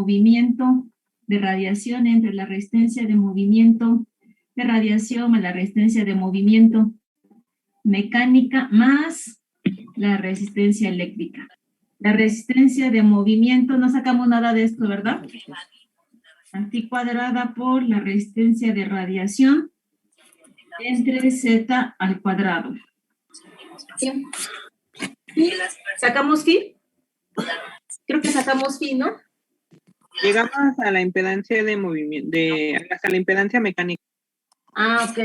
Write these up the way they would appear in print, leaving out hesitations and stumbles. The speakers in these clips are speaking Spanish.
movimiento de radiación entre la resistencia de movimiento de radiación a la resistencia de movimiento mecánica más la resistencia eléctrica. La resistencia de movimiento, no sacamos nada de esto, ¿verdad? Así cuadrada por la resistencia de radiación entre Z al cuadrado. ¿Sí? ¿Sacamos phi? Creo que sacamos phi, ¿no? Llegamos a la impedancia de movimiento, hasta la impedancia mecánica. Ah, ok.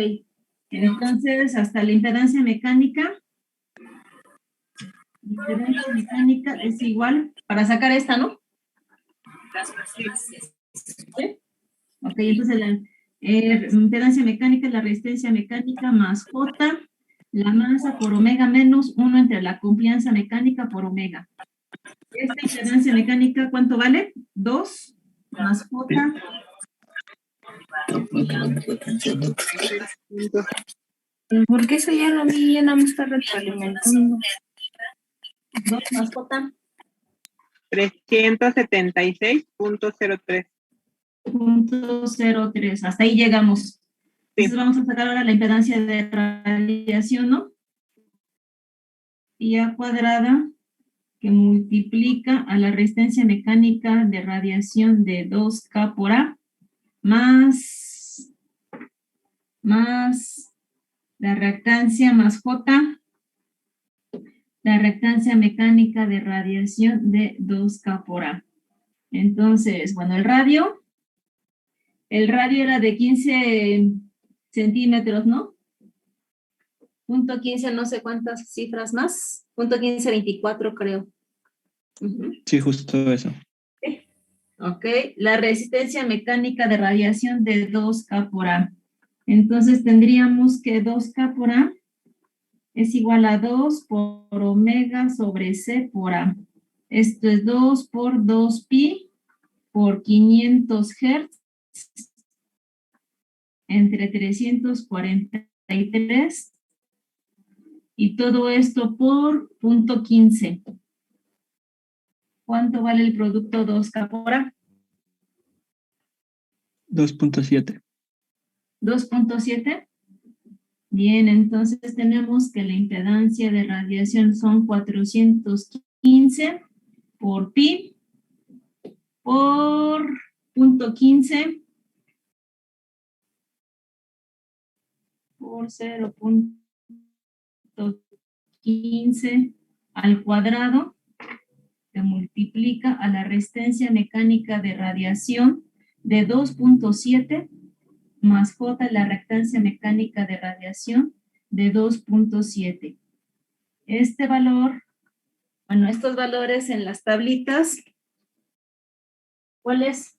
Entonces, hasta la impedancia mecánica es igual, para sacar esta, ¿no? ¿Sí? Ok, entonces la impedancia mecánica es la resistencia mecánica más J, la masa por omega menos 1 entre la confianza mecánica por omega. Esta impedancia mecánica, ¿cuánto vale? 2 más J. Porque eso ya lo vi, ya no me está retroalimentando. 2 más J. 376.03. 0.03, hasta ahí llegamos. Entonces Sí. vamos a sacar ahora la impedancia de radiación, ¿no? Y a cuadrada que multiplica a la resistencia mecánica de radiación de 2K por A más la reactancia más J, la reactancia mecánica de radiación de 2K por A. Entonces, bueno, el radio era de 15 centímetros, ¿no? Punto 15, no sé cuántas cifras más. Punto 15, 24, creo. Sí, justo eso. Ok, la resistencia mecánica de radiación de 2K por A. Entonces tendríamos que 2K por A es igual a 2 por omega sobre C por A. Esto es 2 por 2 pi por 500 Hz entre 343 y todo esto por punto 15. ¿Cuánto vale el producto 2K por A? 2.7. 2.7. Bien, entonces tenemos que la impedancia de radiación son 415 por pi por punto 15 por 0.15 al cuadrado, que multiplica a la resistencia mecánica de radiación de 2.7 más J, la reactancia mecánica de radiación de 2.7. Este valor, bueno, estos valores en las tablitas, ¿cuál es?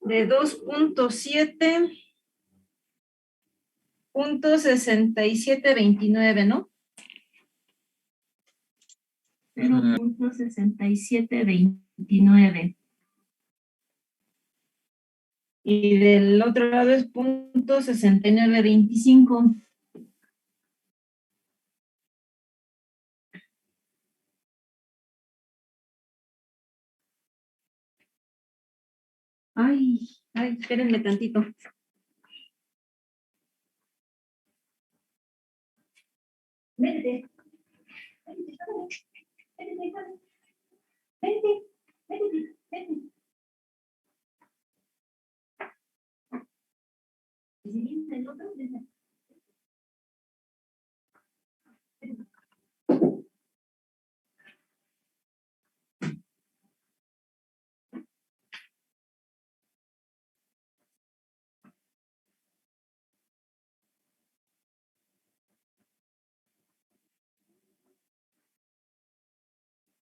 De 2.7.6729, ¿no? 0.6729. Y del otro lado es .6925. Ay, espérenme tantito. Vente.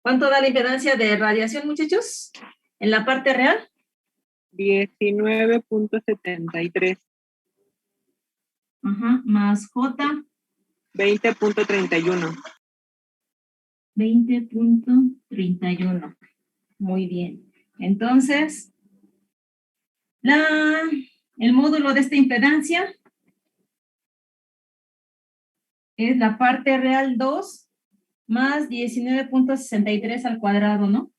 ¿Cuánto da la impedancia de radiación, muchachos? ¿En la parte real? 19.73. Ajá, más J. 20.31. 20.31. Muy bien. Entonces, el módulo de esta impedancia es la parte real 2 más 19.63 al cuadrado, ¿no?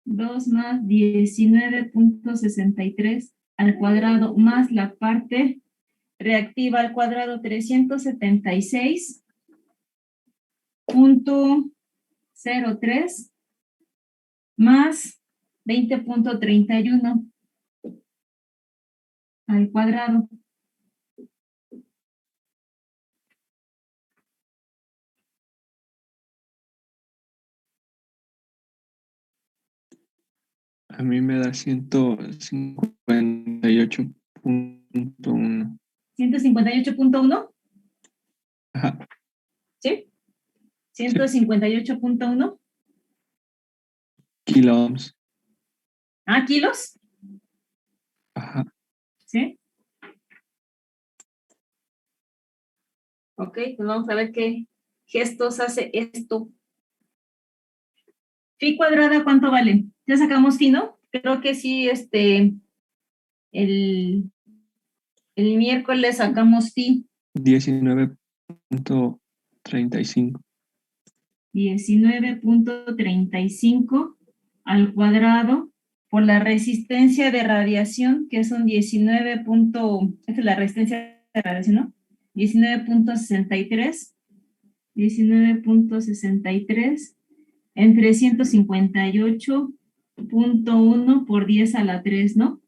2 más 19.63 al cuadrado más la parte reactiva al cuadrado 376.03 más 20.31 al cuadrado. A mí me da 158.1. 158.1, Ajá, ¿sí? 158.1. kilo ohms. ¿Kilos? Ajá. ¿Sí? Ok, pues vamos a ver qué gestos hace esto. Phi cuadrada, ¿cuánto vale? ¿Ya sacamos phi, no? Creo que sí, el miércoles sacamos phi. 19.35. 19.35 al cuadrado por la resistencia de radiación, que son 19. Esta es la resistencia de radiación, ¿no? 19.63. 19.63 entre 158.1 por 10 a la 3, ¿no?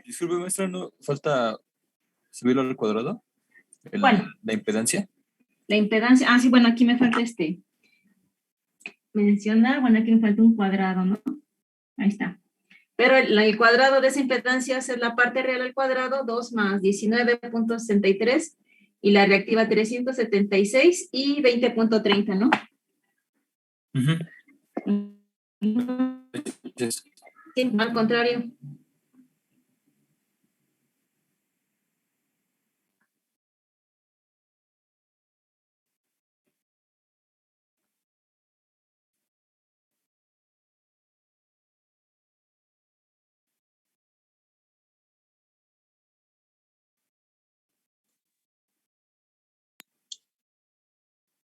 Disculpe, maestra, ¿no falta subirlo al cuadrado? ¿Cuál? La impedancia. La impedancia, sí, bueno, aquí me falta mencionar, bueno, aquí me falta un cuadrado, ¿no? Ahí está. Pero el cuadrado de esa impedancia es la parte real al cuadrado, 2 más 19.63, y la reactiva 376 y 20.30, ¿no? Yes. Sí, al contrario.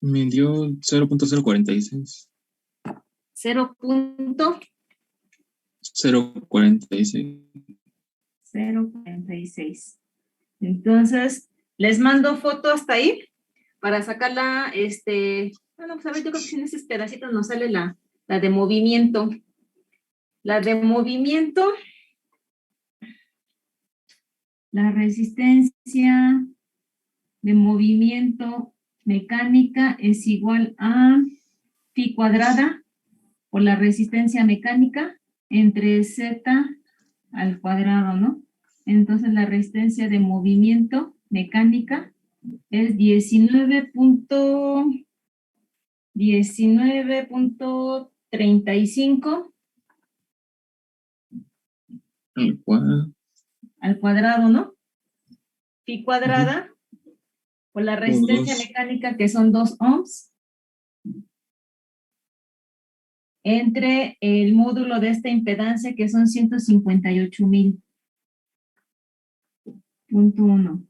Me dio 0.046. 0.046. 0.46. Entonces, les mando foto hasta ahí para sacarla, bueno, pues a ver, yo creo que si en esos pedacitos nos sale la de movimiento. La de movimiento, la resistencia de movimiento mecánica es igual a phi cuadrada por la resistencia mecánica entre z al cuadrado, ¿no? Entonces la resistencia de movimiento mecánica es 19.35 al cuadrado, ¿no? Phi cuadrada por la resistencia mecánica, que son 2 ohms, entre el módulo de esta impedancia, que son 158.000.1.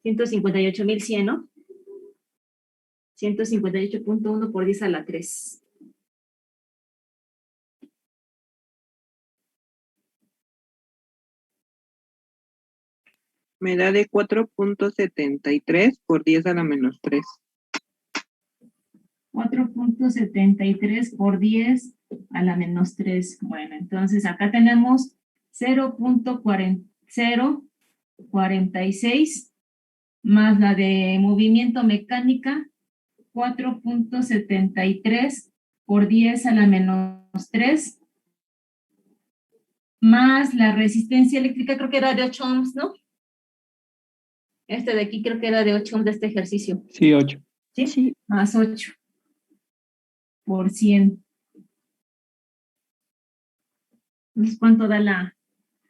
158.100, ¿no? 158.1 por 10 a la 3. Me da de 4.73 por 10 a la menos 3. 4.73 por 10 a la menos 3. Bueno, entonces acá tenemos 0.046 más la de movimiento mecánica 4.73 por 10 a la menos 3 más la resistencia eléctrica, creo que era de 8 ohms, ¿no? Este de aquí creo que era de 8 ohms de este ejercicio. Sí, 8. ¿Sí? Sí. Más 8 por 100. Entonces, ¿cuánto da la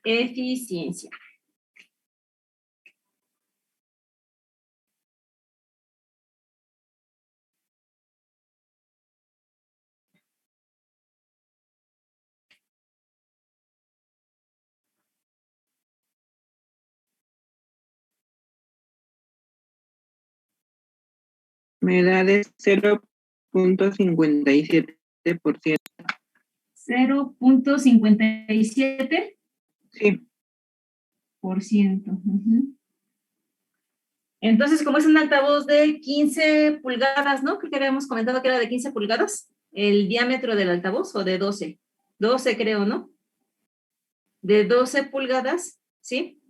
eficiencia? Me da de 0.57%. 0.57%. Sí. Entonces, como es un altavoz de 15 pulgadas, ¿no? Creo que habíamos comentado que era de 15 pulgadas, el diámetro del altavoz, o de 12. 12 creo, ¿no? De 12 pulgadas, ¿sí?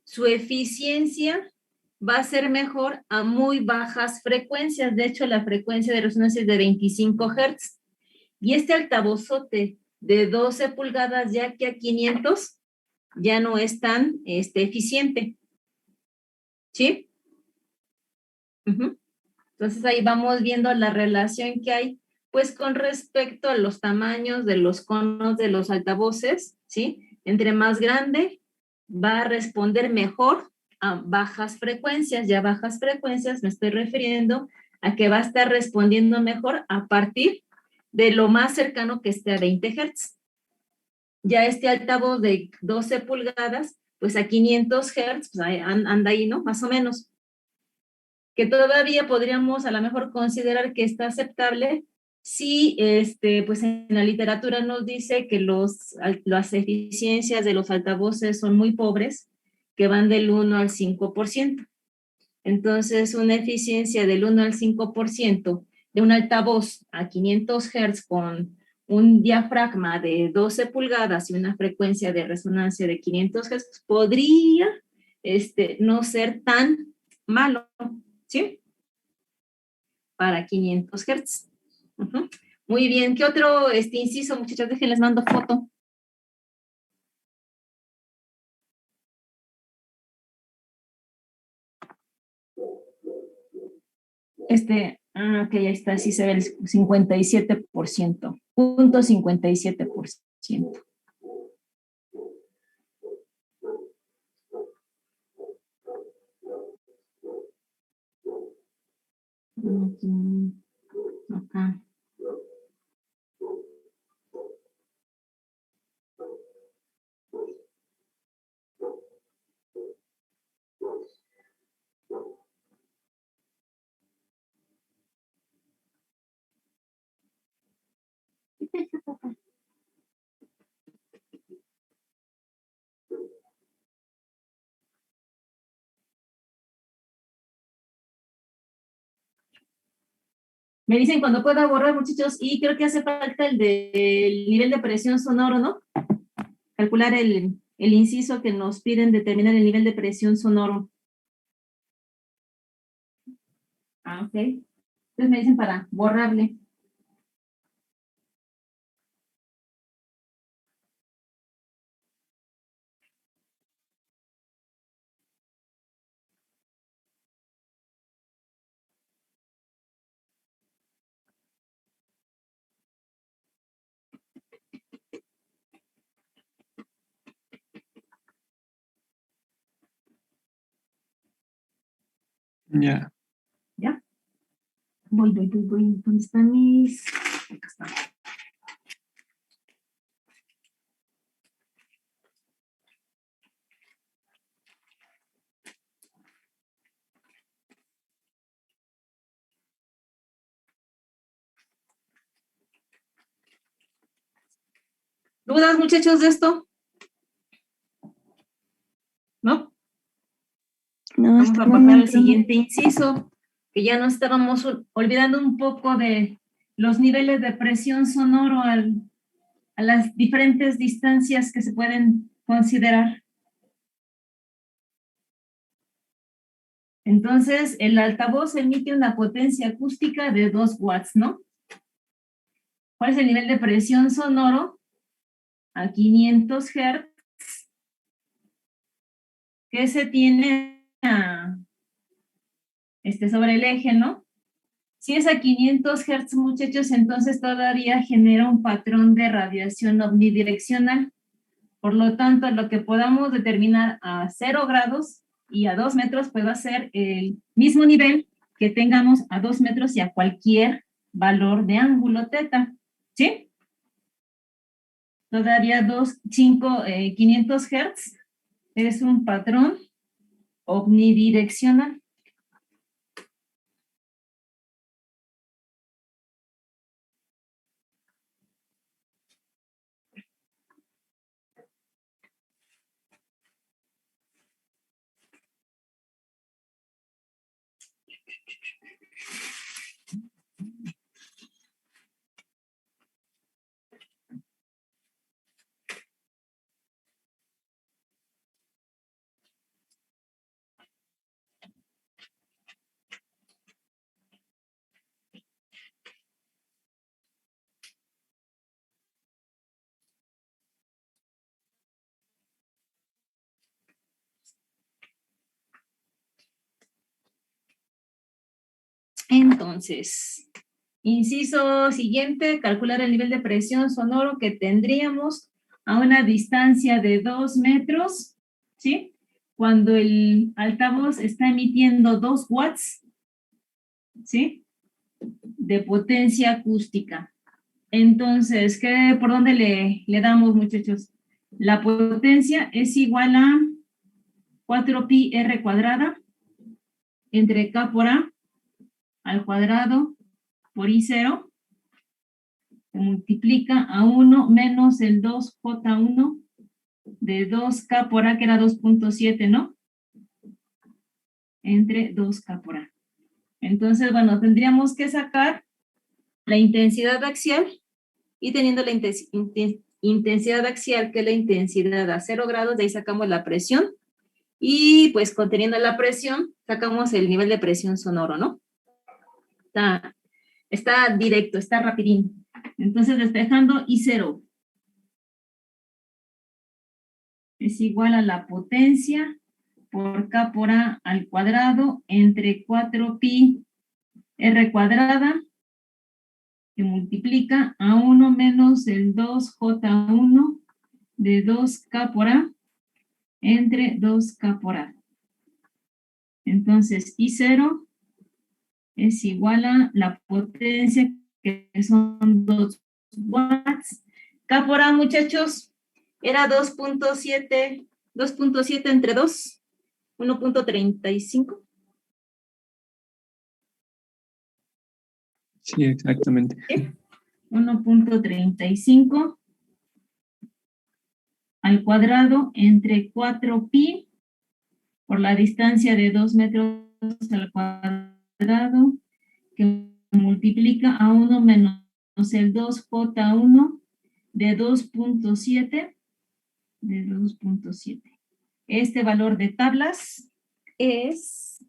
Su eficiencia va a ser mejor a muy bajas frecuencias. De hecho, la frecuencia de resonancia es de 25 Hz. Y este altavozote de 12 pulgadas, ya que a 500, ya no es tan eficiente. ¿Sí? Entonces ahí vamos viendo la relación que hay, pues con respecto a los tamaños de los conos de los altavoces, ¿sí? Entre más grande, va a responder mejor a bajas frecuencias. Ya bajas frecuencias me estoy refiriendo a que va a estar respondiendo mejor a partir de lo más cercano que esté a 20 Hz. Ya este altavoz de 12 pulgadas, pues a 500 Hz, pues anda ahí, ¿no? Más o menos. Que todavía podríamos a lo mejor considerar que está aceptable si, pues en la literatura nos dice que las eficiencias de los altavoces son muy pobres, que van del 1 al 5%. Entonces, una eficiencia del 1 al 5% de un altavoz a 500 Hz con un diafragma de 12 pulgadas y una frecuencia de resonancia de 500 Hz podría no ser tan malo, ¿sí? Para 500 Hz. Muy bien. ¿Qué otro inciso, muchachos? Déjenles mando foto. Ok, ahí está, sí se ve el 57%, 0.57%. Acá. Me dicen cuando pueda borrar, muchachos, y creo que hace falta el del nivel de presión sonoro, ¿no? Calcular el inciso que nos piden determinar el nivel de presión sonoro. Ok. Entonces me dicen para borrarle. Ya. ¿Ya? Voy. ¿Dónde están mis...? Acá están. ¿Dudas, muchachos, de esto? ¿No? No, Vamos a pasar al siguiente inciso, que ya nos estábamos olvidando un poco de los niveles de presión sonoro a las diferentes distancias que se pueden considerar? Entonces, el altavoz emite una potencia acústica de 2 watts, ¿no? ¿Cuál es el nivel de presión sonoro? A 500 Hz. Que se tiene sobre el eje, ¿no? Si es a 500 Hz, muchachos, entonces todavía genera un patrón de radiación omnidireccional. Por lo tanto, lo que podamos determinar a 0 grados y a 2 metros puede ser el mismo nivel que tengamos a 2 metros y a cualquier valor de ángulo teta, ¿sí? Todavía 500 Hz es un patrón omnidireccional. Entonces, inciso siguiente, calcular el nivel de presión sonoro que tendríamos a una distancia de 2 metros, ¿sí? Cuando el altavoz está emitiendo 2 watts, ¿sí? De potencia acústica. Entonces, ¿por dónde le damos, muchachos? La potencia es igual a 4pi r cuadrada entre K por A al cuadrado por I0, se multiplica a 1 menos el 2J1 de 2K por A, que era 2.7, ¿no? Entre 2K por A. Entonces, bueno, tendríamos que sacar la intensidad axial y teniendo la intensidad axial, que es la intensidad a 0 grados, de ahí sacamos la presión y pues conteniendo la presión, sacamos el nivel de presión sonoro, ¿no? Está directo, está rapidín. Entonces, despejando I0 es igual a la potencia por K por A al cuadrado entre 4pi R cuadrada, que multiplica a 1 menos el 2J1 de 2K por A entre 2K por A. Entonces, I0 es igual a la potencia, que son 2 watts. K por A, muchachos, era 2.7 entre 2, 1.35. Sí, exactamente. 1.35 al cuadrado entre 4pi por la distancia de 2 metros al cuadrado, que multiplica a 1 menos el 2J1 de 2.7, de 2.7. Este valor de tablas es...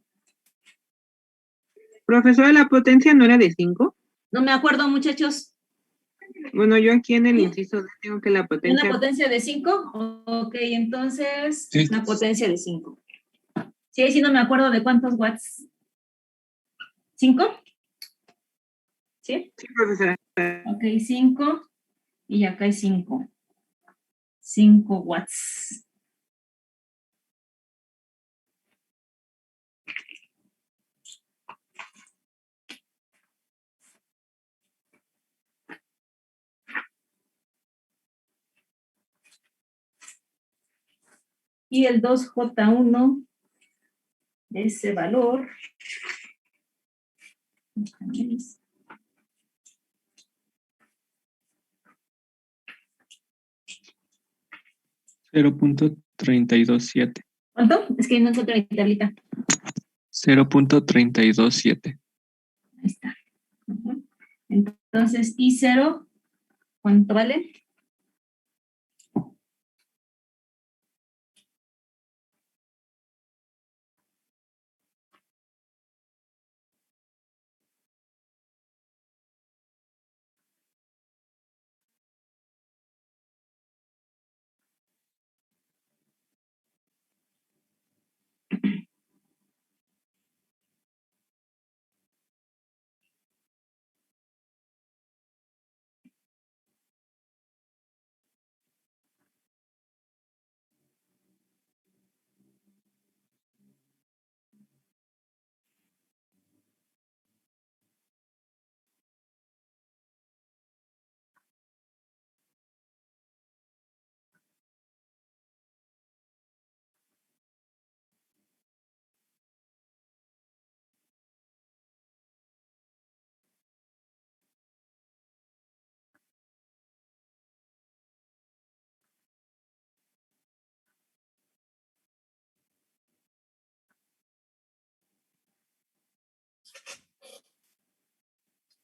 Profesora, ¿la potencia no era de 5? No me acuerdo, muchachos. Bueno, yo aquí en el inciso D tengo que la potencia... ¿Una potencia de 5? Ok, entonces, Sí. una potencia de 5. Sí, ahí sí no me acuerdo de cuántos watts. ¿5? ¿Sí? Sí, profesora. Ok, 5. Y acá hay 5. 5 watts. Y el 2J1 de ese valor. 0.327. ¿Cuánto? Es que no encuentro mi tablita. 0.327. Ahí está. Ujú. Entonces, I0, ¿cuánto vale?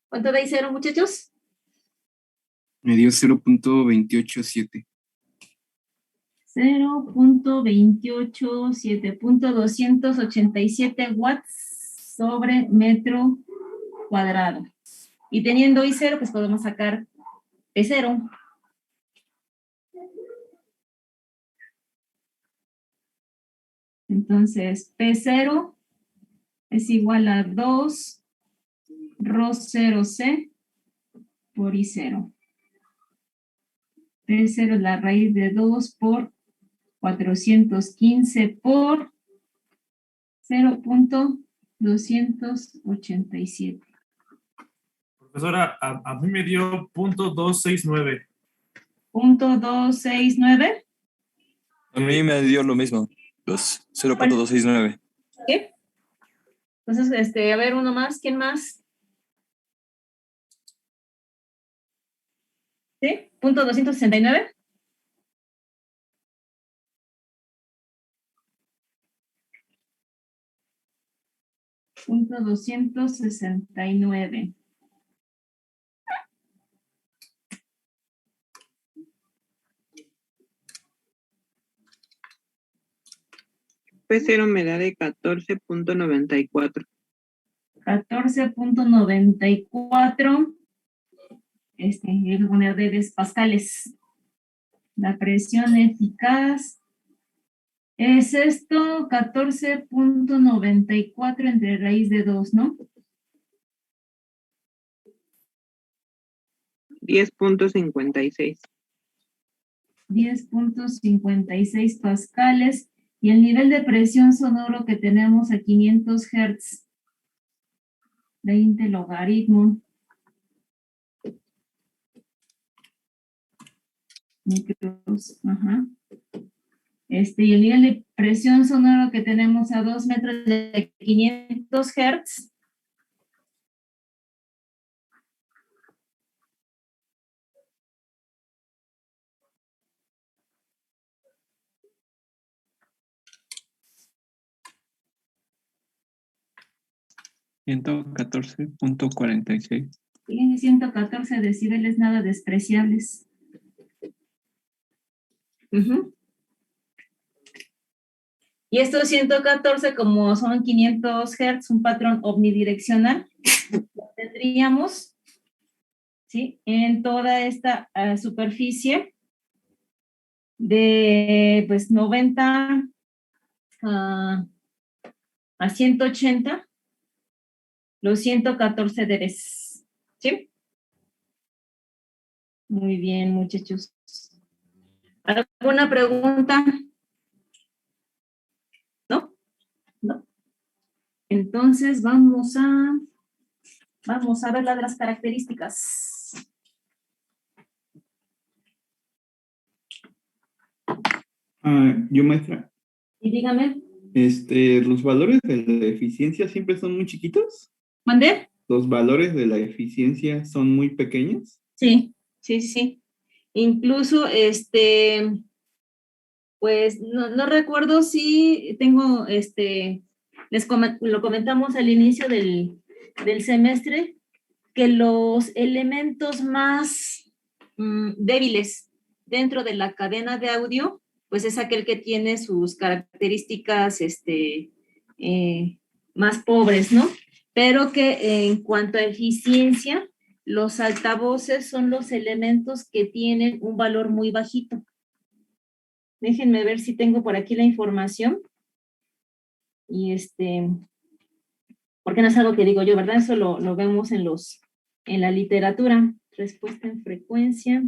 ¿Cuánto da I0, muchachos? Me dio 0.287. 0.287, watts sobre metro cuadrado. Y teniendo I0, pues podemos sacar P0. Entonces, P0 es igual a 2 ρ0c por I0. P0 es la raíz de 2 por 415 por 0.287. Profesora, a mí me dio .269. .269. A mí me dio lo mismo, los 0.269. ¿Qué? Entonces, a ver, uno más. ¿Quién más? ¿Sí? .269. .269. P0 me da de 14.94. 14.94. Voy a poner de pascales. La presión eficaz es esto, 14.94 entre raíz de 2, ¿no? 10.56. 10.56 pascales. Y el nivel de presión sonoro que tenemos a 500 Hz. 20 logaritmo. Micros, ajá. Y el nivel de presión sonoro que tenemos a 2 metros de 500 Hz. $114.46. Tiene 114 decibeles nada despreciables. Y estos 114, como son 500 Hz, un patrón omnidireccional, lo tendríamos, ¿sí?, en toda esta superficie de, pues, 90 a 180, los 114 dBs, ¿sí? Muy bien, muchachos. ¿Alguna pregunta? ¿No? ¿No? Entonces vamos a ver las de las características. Yo, maestra. Y dígame. ¿Los valores de la eficiencia siempre son muy chiquitos? ¿Mandé? ¿Los valores de la eficiencia son muy pequeños? Sí, sí, sí. Incluso, pues, no recuerdo si tengo, lo comentamos al inicio del semestre, que los elementos más débiles dentro de la cadena de audio, pues es aquel que tiene sus características más pobres, ¿no? Pero que en cuanto a eficiencia, los altavoces son los elementos que tienen un valor muy bajito. Déjenme ver si tengo por aquí la información. Y porque no es algo que digo yo, ¿verdad? Eso lo vemos en la literatura. Respuesta en frecuencia.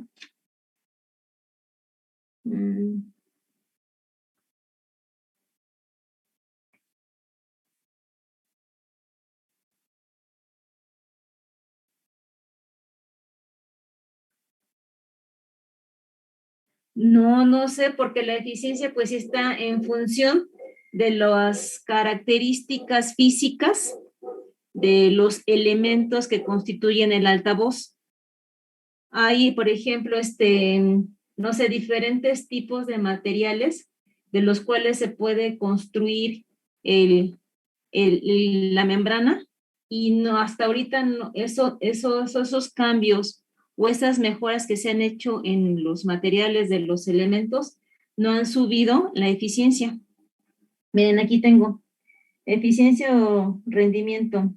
No sé, porque la eficiencia pues está en función de las características físicas de los elementos que constituyen el altavoz. Hay, por ejemplo, no sé, diferentes tipos de materiales de los cuales se puede construir la membrana, y no, hasta ahorita no, esos cambios o esas mejoras que se han hecho en los materiales de los elementos no han subido la eficiencia. Miren, aquí tengo eficiencia o rendimiento.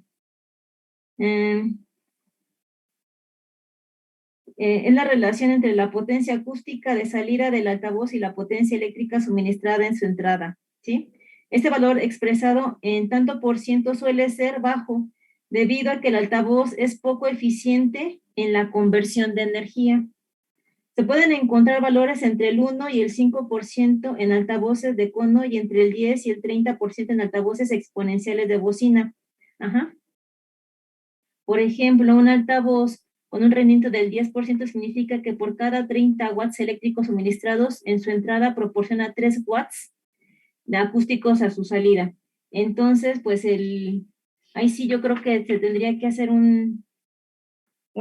Es la relación entre la potencia acústica de salida del altavoz y la potencia eléctrica suministrada en su entrada, ¿sí? Este valor expresado en tanto por ciento suele ser bajo, debido a que el altavoz es poco eficiente en la conversión de energía. Se pueden encontrar valores entre el 1 y el 5% en altavoces de cono y entre el 10 y el 30% en altavoces exponenciales de bocina. Ajá. Por ejemplo, un altavoz con un rendimiento del 10% significa que por cada 30 watts eléctricos suministrados en su entrada proporciona 3 watts de acústicos a su salida. Entonces, pues ahí sí yo creo que se tendría que hacer un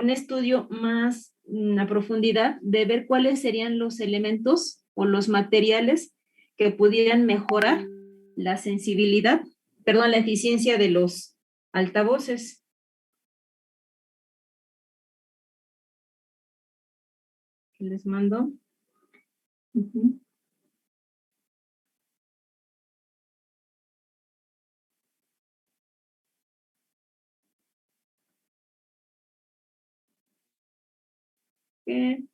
estudio más a profundidad de ver cuáles serían los elementos o los materiales que pudieran mejorar la sensibilidad, perdón, la eficiencia de los altavoces. Les mando. Uh-huh. Okay.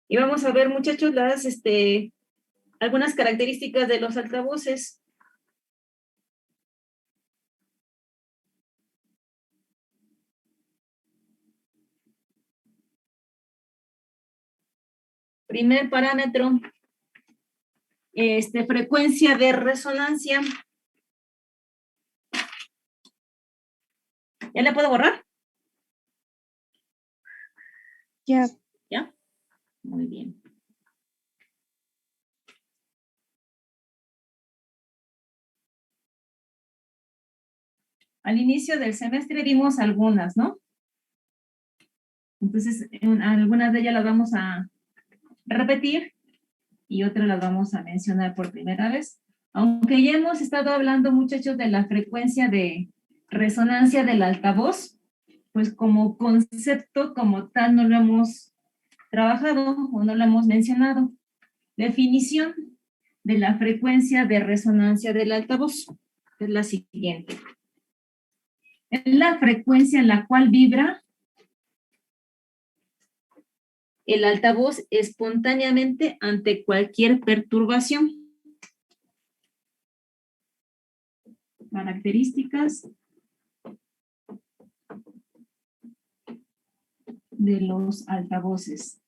Y vamos a ver, muchachos, algunas características de los altavoces. Primer parámetro, frecuencia de resonancia. ¿Ya la puedo borrar? Ya. ¿Ya? Muy bien. Al inicio del semestre vimos algunas, ¿no? Entonces, algunas de ellas las vamos a repetir y otras las vamos a mencionar por primera vez. Aunque ya hemos estado hablando, muchachos, de la frecuencia de resonancia del altavoz, pues como concepto, como tal, no lo hemos trabajado o no lo hemos mencionado. Definición de la frecuencia de resonancia del altavoz es la siguiente. Es la frecuencia en la cual vibra el altavoz espontáneamente ante cualquier perturbación. Características de los altavoces.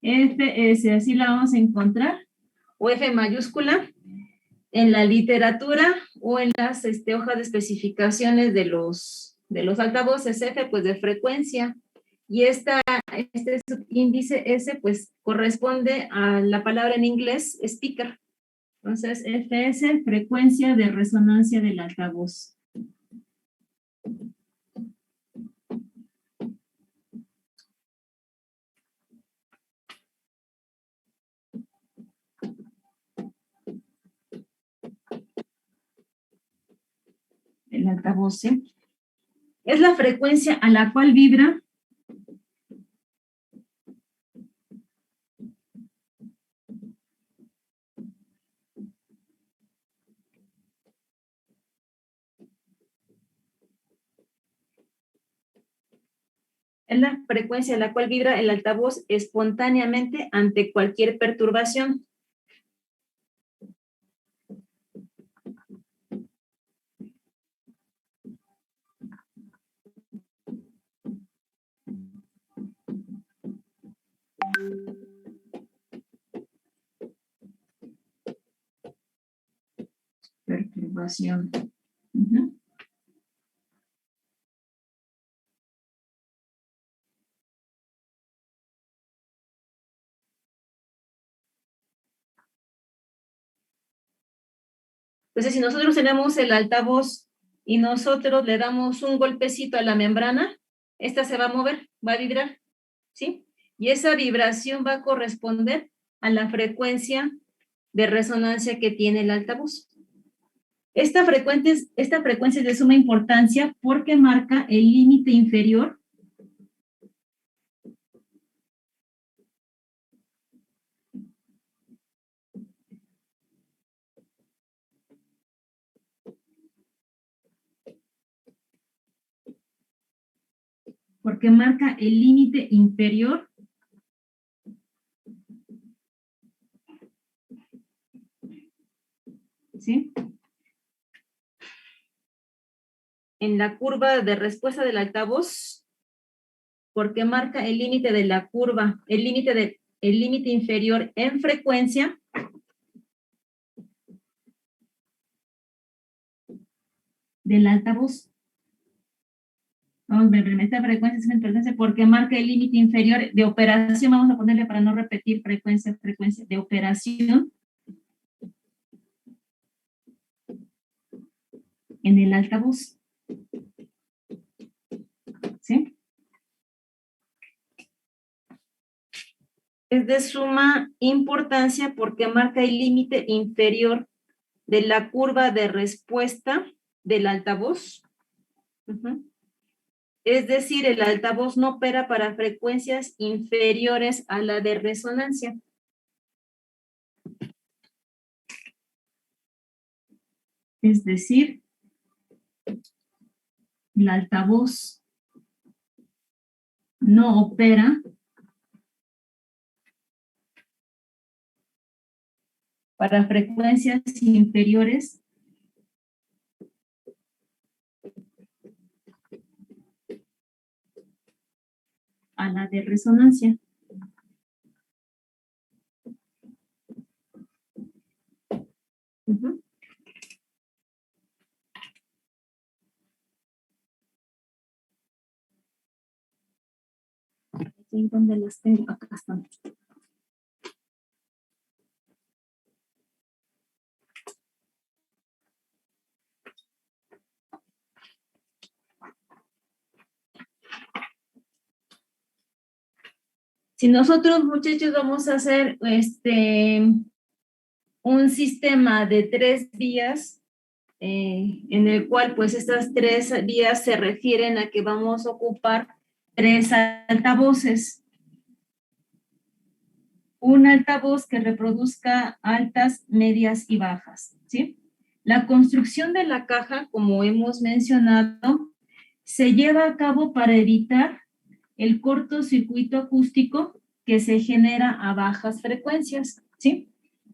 FS, así la vamos a encontrar, o F mayúscula, en la literatura o en las hojas de especificaciones de los altavoces. F, pues de frecuencia, y este índice S, pues corresponde a la palabra en inglés speaker. Entonces, FS, frecuencia de resonancia del altavoz. El altavoz, ¿sí? Es la frecuencia a la cual vibra el altavoz espontáneamente ante cualquier perturbación. Perturbación. Uh-huh. Entonces, si nosotros tenemos el altavoz y nosotros le damos un golpecito a la membrana, esta se va a mover, va a vibrar. ¿sí? Y esa vibración va a corresponder a la frecuencia de resonancia que tiene el altavoz. Esta frecuencia es de suma importancia porque marca el límite inferior ¿sí? En la curva de respuesta del altavoz, porque marca el límite de la curva, el límite inferior en frecuencia del altavoz. Vamos a ver, esta frecuencia es importante porque marca el límite inferior de operación, vamos a ponerle para no repetir frecuencia de operación en el altavoz. ¿Sí? Es de suma importancia porque marca el límite inferior de la curva de respuesta del altavoz. Es decir, el altavoz no opera para frecuencias inferiores a la de resonancia. Es decir, el altavoz no opera para frecuencias inferiores a la de resonancia. ¿Dónde las tengo? Acá están. Si nosotros, muchachos, vamos a hacer un sistema de 3 vías, en el cual pues estas 3 vías se refieren a que vamos a ocupar 3 altavoces. Un altavoz que reproduzca altas, medias y bajas, ¿sí? La construcción de la caja, como hemos mencionado, se lleva a cabo para evitar el cortocircuito acústico que se genera a bajas frecuencias, ¿sí?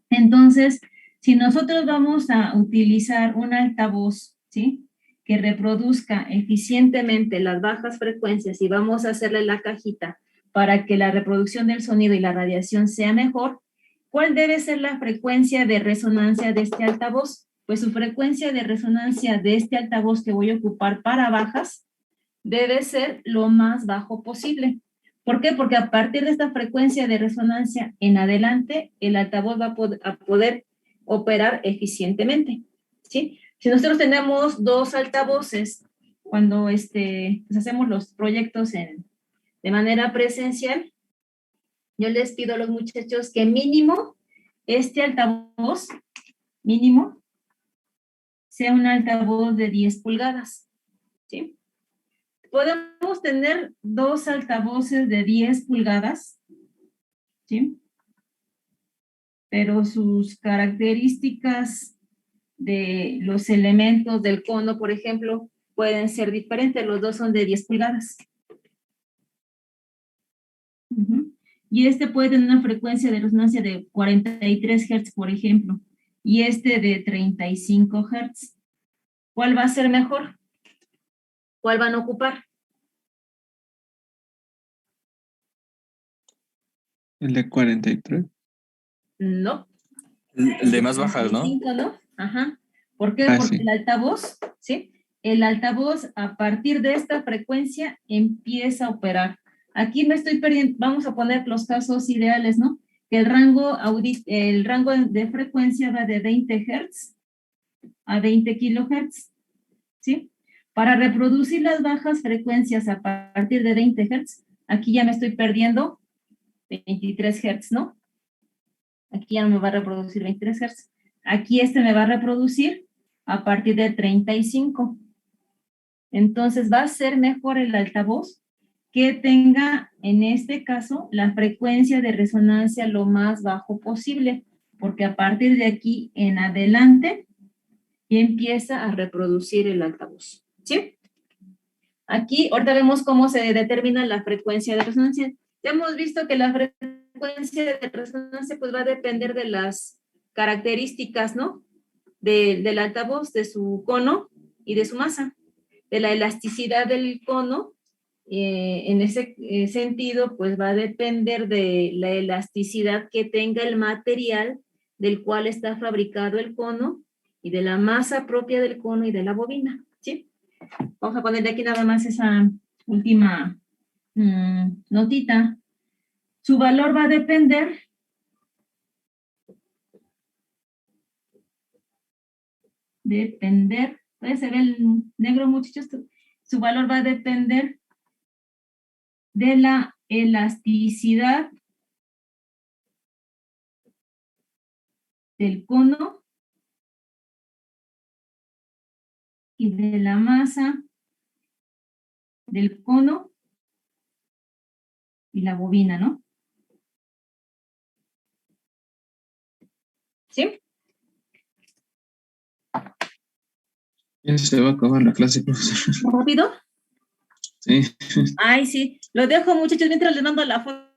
Entonces, si nosotros vamos a utilizar un altavoz, ¿sí?, que reproduzca eficientemente las bajas frecuencias y vamos a hacerle la cajita para que la reproducción del sonido y la radiación sea mejor, ¿cuál debe ser la frecuencia de resonancia de este altavoz? Pues su frecuencia de resonancia de este altavoz que voy a ocupar para bajas debe ser lo más bajo posible. ¿Por qué? Porque a partir de esta frecuencia de resonancia en adelante, el altavoz va a poder operar eficientemente, ¿sí? Si nosotros tenemos 2 altavoces, cuando pues hacemos los proyectos de manera presencial, yo les pido a los muchachos que mínimo este altavoz, mínimo, sea un altavoz de 10 pulgadas, ¿sí? Podemos tener 2 altavoces de 10 pulgadas, ¿sí? Pero sus características de los elementos del cono, por ejemplo, pueden ser diferentes. Los 2 son de 10 pulgadas. Y puede tener una frecuencia de resonancia de 43 Hz, por ejemplo, y de 35 Hz. ¿Cuál va a ser mejor? ¿Cuál van a ocupar? El de 43. No. El de más bajas, ¿no? 35, ¿no? Ajá. ¿Por qué? Porque Sí. el altavoz, ¿sí? El altavoz a partir de esta frecuencia empieza a operar. Aquí me estoy perdiendo, vamos a poner los casos ideales, ¿no? Que el rango de frecuencia va de 20 Hz a 20 kHz, ¿sí? Para reproducir las bajas frecuencias a partir de 20 Hz, Aquí ya me estoy perdiendo 23 Hz, ¿no? Aquí ya no me va a reproducir 23 Hz. Aquí me va a reproducir a partir de 35. Entonces va a ser mejor el altavoz que tenga, en este caso, la frecuencia de resonancia lo más bajo posible, porque a partir de aquí en adelante ya empieza a reproducir el altavoz, ¿sí? Aquí, ahorita vemos cómo se determina la frecuencia de resonancia. Ya hemos visto que la frecuencia de resonancia pues va a depender de las características, ¿no? Del altavoz, de su cono y de su masa. De la elasticidad del cono, en ese sentido, pues va a depender de la elasticidad que tenga el material del cual está fabricado el cono y de la masa propia del cono y de la bobina, ¿sí? Vamos a ponerle aquí nada más esa última notita. Su valor va a depender ¿todavía se ve el negro, muchachos? Su valor va a depender de la elasticidad del cono y de la masa del cono y la bobina, ¿no? ¿Sí? Ya se va a acabar la clase, profesor. ¿Rápido? Sí. Ay, sí. Lo dejo, muchachos, mientras les mando la foto.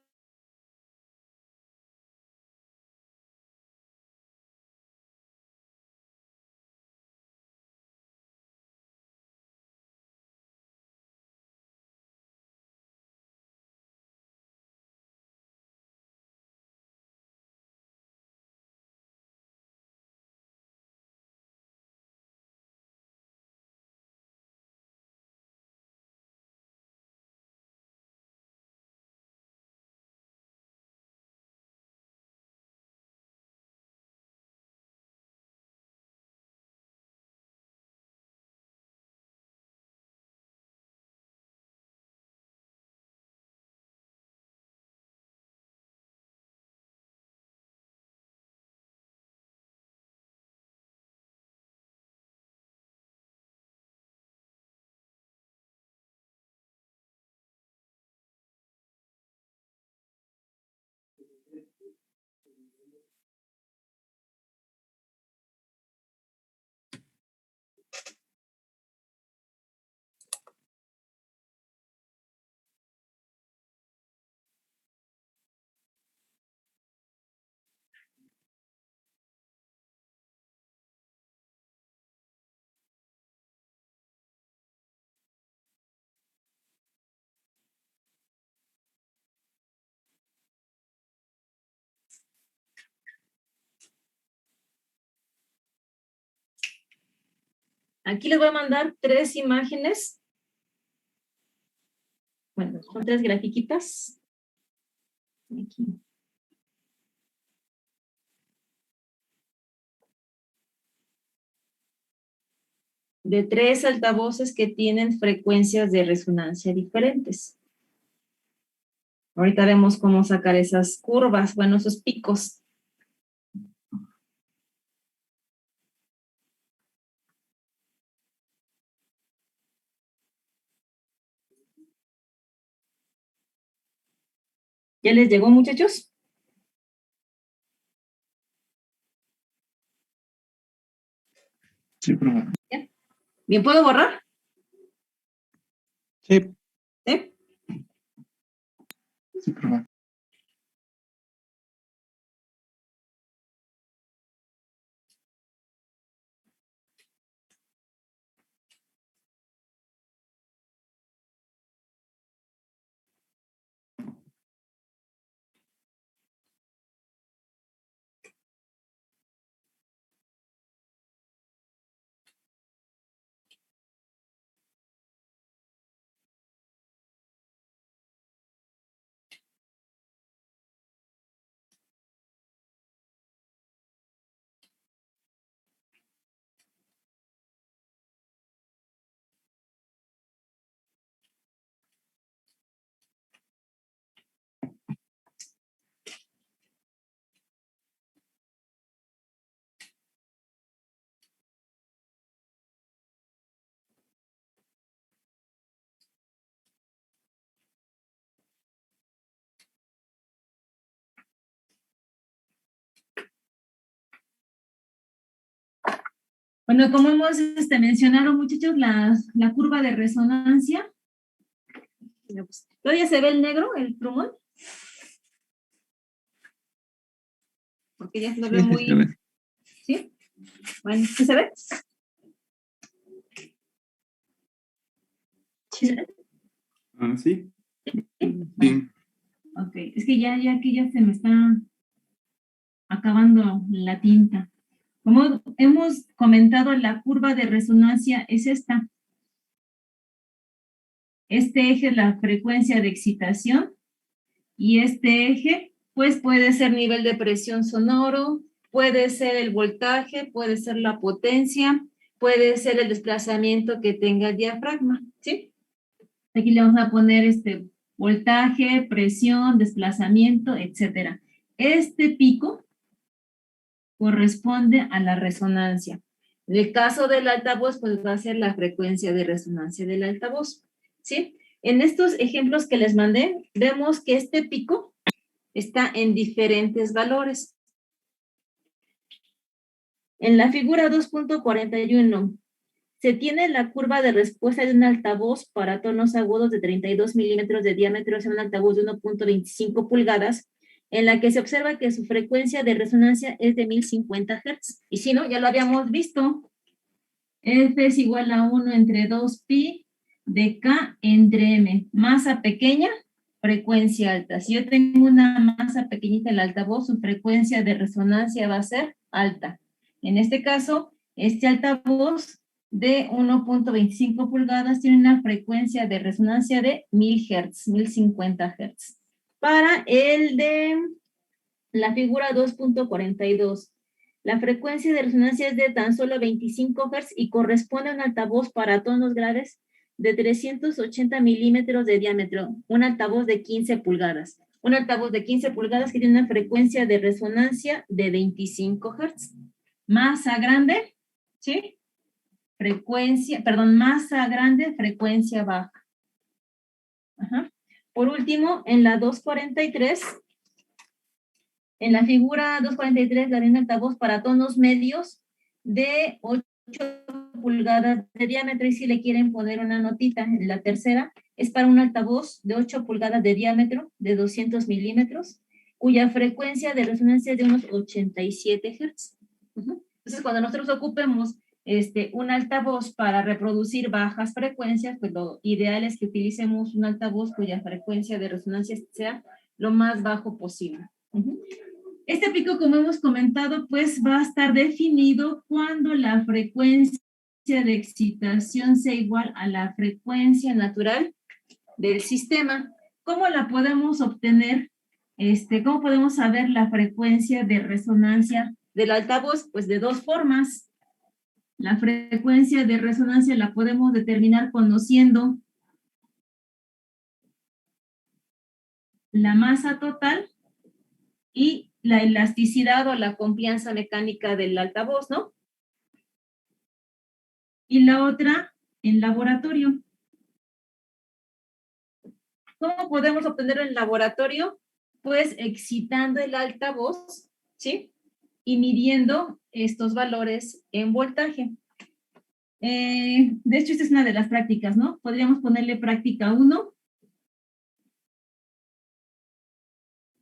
Aquí les voy a mandar 3 imágenes. Bueno, son 3 grafiquitas. Aquí. De 3 altavoces que tienen frecuencias de resonancia diferentes. Ahorita vemos cómo sacar esas curvas, bueno, esos picos. ¿Ya les llegó, muchachos? Sí, profe. ¿Bien puedo borrar? Sí, ¿Sí? sí, profe. Bueno, como hemos mencionado, muchachos, la curva de resonancia. ¿Todavía se ve el negro, el plumón? Porque ya lo veo Sí, muy... se ve. ¿Sí? Bueno, ¿sí se ve? ¿Sí se ve? Ah, sí. Sí. Ok, es que ya aquí ya se me está acabando la tinta. Como hemos comentado, la curva de resonancia es esta. Este eje es la frecuencia de excitación y este eje, pues puede ser nivel de presión sonoro, puede ser el voltaje, puede ser la potencia, puede ser el desplazamiento que tenga el diafragma, ¿sí? Aquí le vamos a poner voltaje, presión, desplazamiento, etcétera. Este pico corresponde a la resonancia. En el caso del altavoz, pues va a ser la frecuencia de resonancia del altavoz, ¿sí? En estos ejemplos que les mandé, vemos que este pico está en diferentes valores. En la figura 2.41, se tiene la curva de respuesta de un altavoz para tonos agudos de 32 milímetros de diámetro hacia un altavoz de 1.25 pulgadas, en la que se observa que su frecuencia de resonancia es de 1050 Hz. Y si no, ya lo habíamos visto. F es igual a 1 entre 2 pi de K entre M. Masa pequeña, frecuencia alta. Si yo tengo una masa pequeñita el altavoz, su frecuencia de resonancia va a ser alta. En este caso, este altavoz de 1.25 pulgadas tiene una frecuencia de resonancia de 1000 Hz, 1050 Hz. Para el de la figura 2.42, la frecuencia de resonancia es de tan solo 25 Hz y corresponde a un altavoz para tonos graves de 380 milímetros de diámetro, un altavoz de 15 pulgadas. Un altavoz de 15 pulgadas que tiene una frecuencia de resonancia de 25 Hz. Masa grande, ¿sí? Masa grande, frecuencia baja. Ajá. Por último, en la 243, en la figura 243, la de un altavoz para tonos medios de 8 pulgadas de diámetro, y si le quieren poner una notita, en la tercera, es para un altavoz de 8 pulgadas de diámetro, de 200 milímetros, cuya frecuencia de resonancia es de unos 87 Hz. Entonces, cuando nosotros ocupemos un altavoz para reproducir bajas frecuencias, pues lo ideal es que utilicemos un altavoz cuya frecuencia de resonancia sea lo más bajo posible. Este pico, como hemos comentado, pues va a estar definido cuando la frecuencia de excitación sea igual a la frecuencia natural del sistema. ¿Cómo la podemos obtener? ¿Cómo podemos saber la frecuencia de resonancia del altavoz? Pues de dos formas. La frecuencia de resonancia la podemos determinar conociendo la masa total y la elasticidad o la confianza mecánica del altavoz, ¿no? Y la otra, en laboratorio. ¿Cómo podemos obtenerlo en laboratorio? Pues excitando el altavoz, ¿sí? Y midiendo estos valores en voltaje. De hecho, esta es una de las prácticas, ¿no? Podríamos ponerle práctica 1.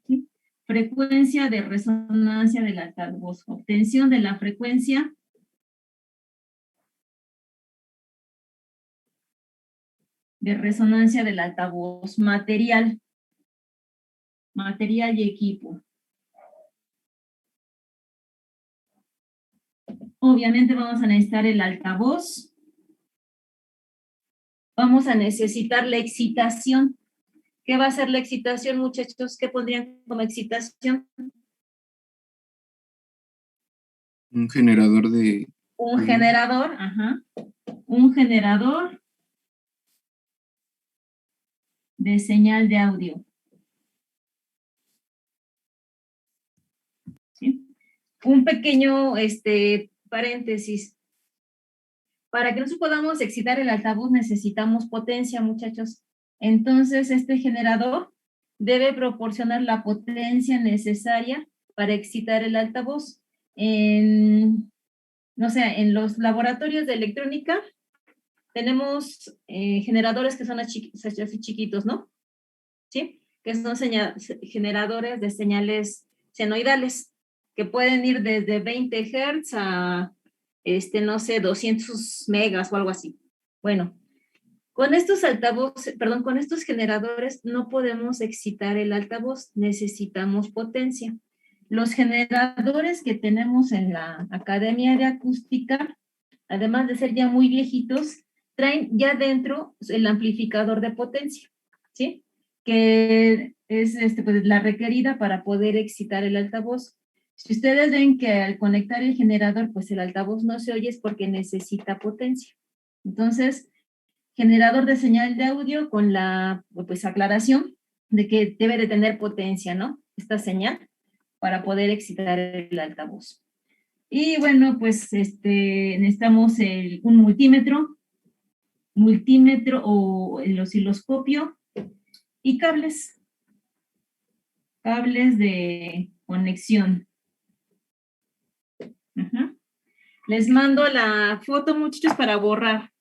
¿Sí? Frecuencia de resonancia del altavoz. Obtención de la frecuencia de resonancia del altavoz. Material y equipo. Obviamente vamos a necesitar el altavoz. Vamos a necesitar la excitación. ¿Qué va a ser la excitación, muchachos? ¿Qué pondrían como excitación? Un generador de... Un generador, ajá. Un generador de señal de audio. ¿Sí? Un pequeño paréntesis. Para que nosotros podamos excitar el altavoz necesitamos potencia, muchachos. Entonces, este generador debe proporcionar la potencia necesaria para excitar el altavoz. En no sé, en los laboratorios de electrónica tenemos generadores que son así chiquitos, ¿no? ¿Sí? Que son generadores de señales senoidales, que pueden ir desde 20 Hz a, no sé, 200 megas o algo así. Bueno, con estos altavoces, perdón, con estos generadores no podemos excitar el altavoz, necesitamos potencia. Los generadores que tenemos en la Academia de Acústica, además de ser ya muy viejitos, traen ya dentro el amplificador de potencia, ¿sí? Que es pues, la requerida para poder excitar el altavoz. Si ustedes ven que al conectar el generador, pues el altavoz no se oye, es porque necesita potencia. Entonces, generador de señal de audio con la pues, aclaración de que debe de tener potencia, ¿no? Esta señal para poder excitar el altavoz. Y bueno, pues necesitamos un multímetro o el osciloscopio y cables de conexión. Ajá. Les mando la foto, muchachos, para borrar.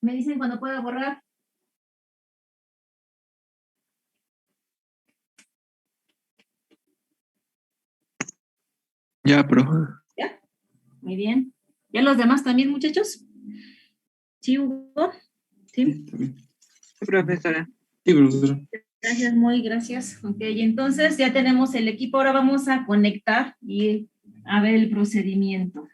Me dicen cuando pueda borrar. Ya, profe. ¿Ya? Muy bien. ¿Ya los demás también, muchachos? ¿Sí, Hugo? ¿Sí? Está bien. Sí, profesora. Sí, profesora. Gracias, muy gracias. Ok, entonces ya tenemos el equipo. Ahora vamos a conectar y a ver el procedimiento.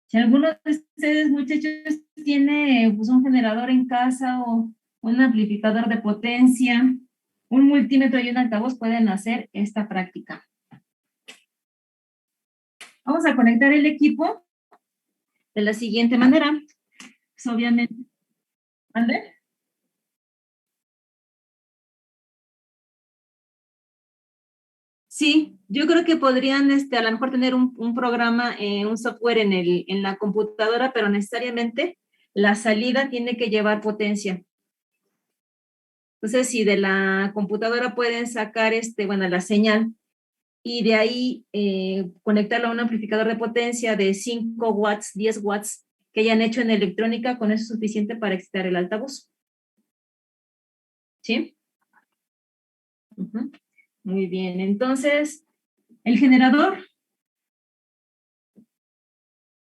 Si alguno de ustedes, muchachos, tiene pues, un generador en casa o un amplificador de potencia, un multímetro y un altavoz, pueden hacer esta práctica. Vamos a conectar el equipo de la siguiente manera. Pues, obviamente. ¿Ande? Sí, yo creo que podrían a lo mejor tener un programa, un software en la computadora, pero necesariamente la salida tiene que llevar potencia. Entonces, si de la computadora pueden sacar bueno, la señal y de ahí conectarlo a un amplificador de potencia de 5 watts, 10 watts que hayan hecho en electrónica, con eso es suficiente para excitar el altavoz. ¿Sí? Uh-huh. Muy bien, entonces, el generador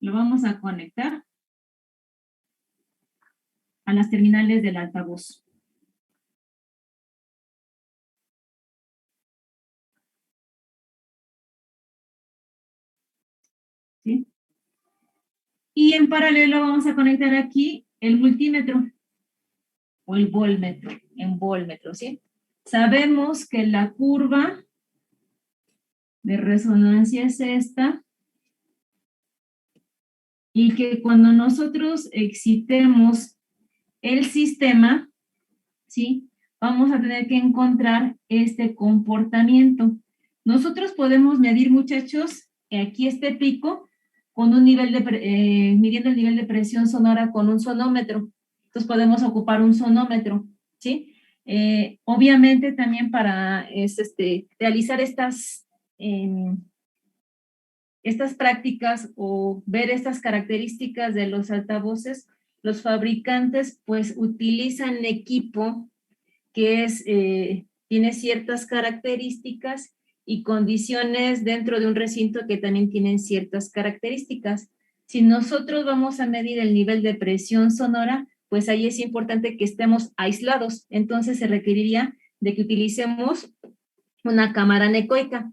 lo vamos a conectar a las terminales del altavoz. ¿Sí? Y en paralelo vamos a conectar aquí el multímetro o el voltmetro, en voltmetro, ¿sí? Sabemos que la curva de resonancia es esta y que cuando nosotros excitemos el sistema, ¿sí? Vamos a tener que encontrar este comportamiento. Nosotros podemos medir, muchachos, aquí este pico con un nivel midiendo el nivel de presión sonora con un sonómetro. Entonces podemos ocupar un sonómetro, ¿sí? Obviamente también para realizar estas prácticas o ver estas características de los altavoces, los fabricantes pues utilizan equipo que tiene ciertas características y condiciones dentro de un recinto que también tienen ciertas características. Si nosotros vamos a medir el nivel de presión sonora, pues ahí es importante que estemos aislados. Entonces se requeriría de que utilicemos una cámara anecoica,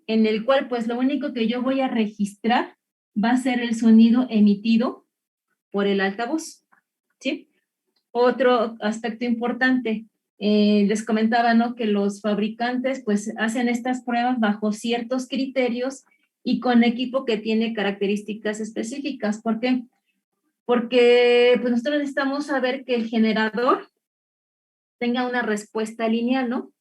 en el cual pues lo único que yo voy a registrar va a ser el sonido emitido por el altavoz. ¿sí? Otro aspecto importante, les comentaba, ¿no? Que los fabricantes pues hacen estas pruebas bajo ciertos criterios y con equipo que tiene características específicas. ¿Por qué? Porque pues nosotros necesitamos saber que el generador tenga una respuesta lineal, ¿no?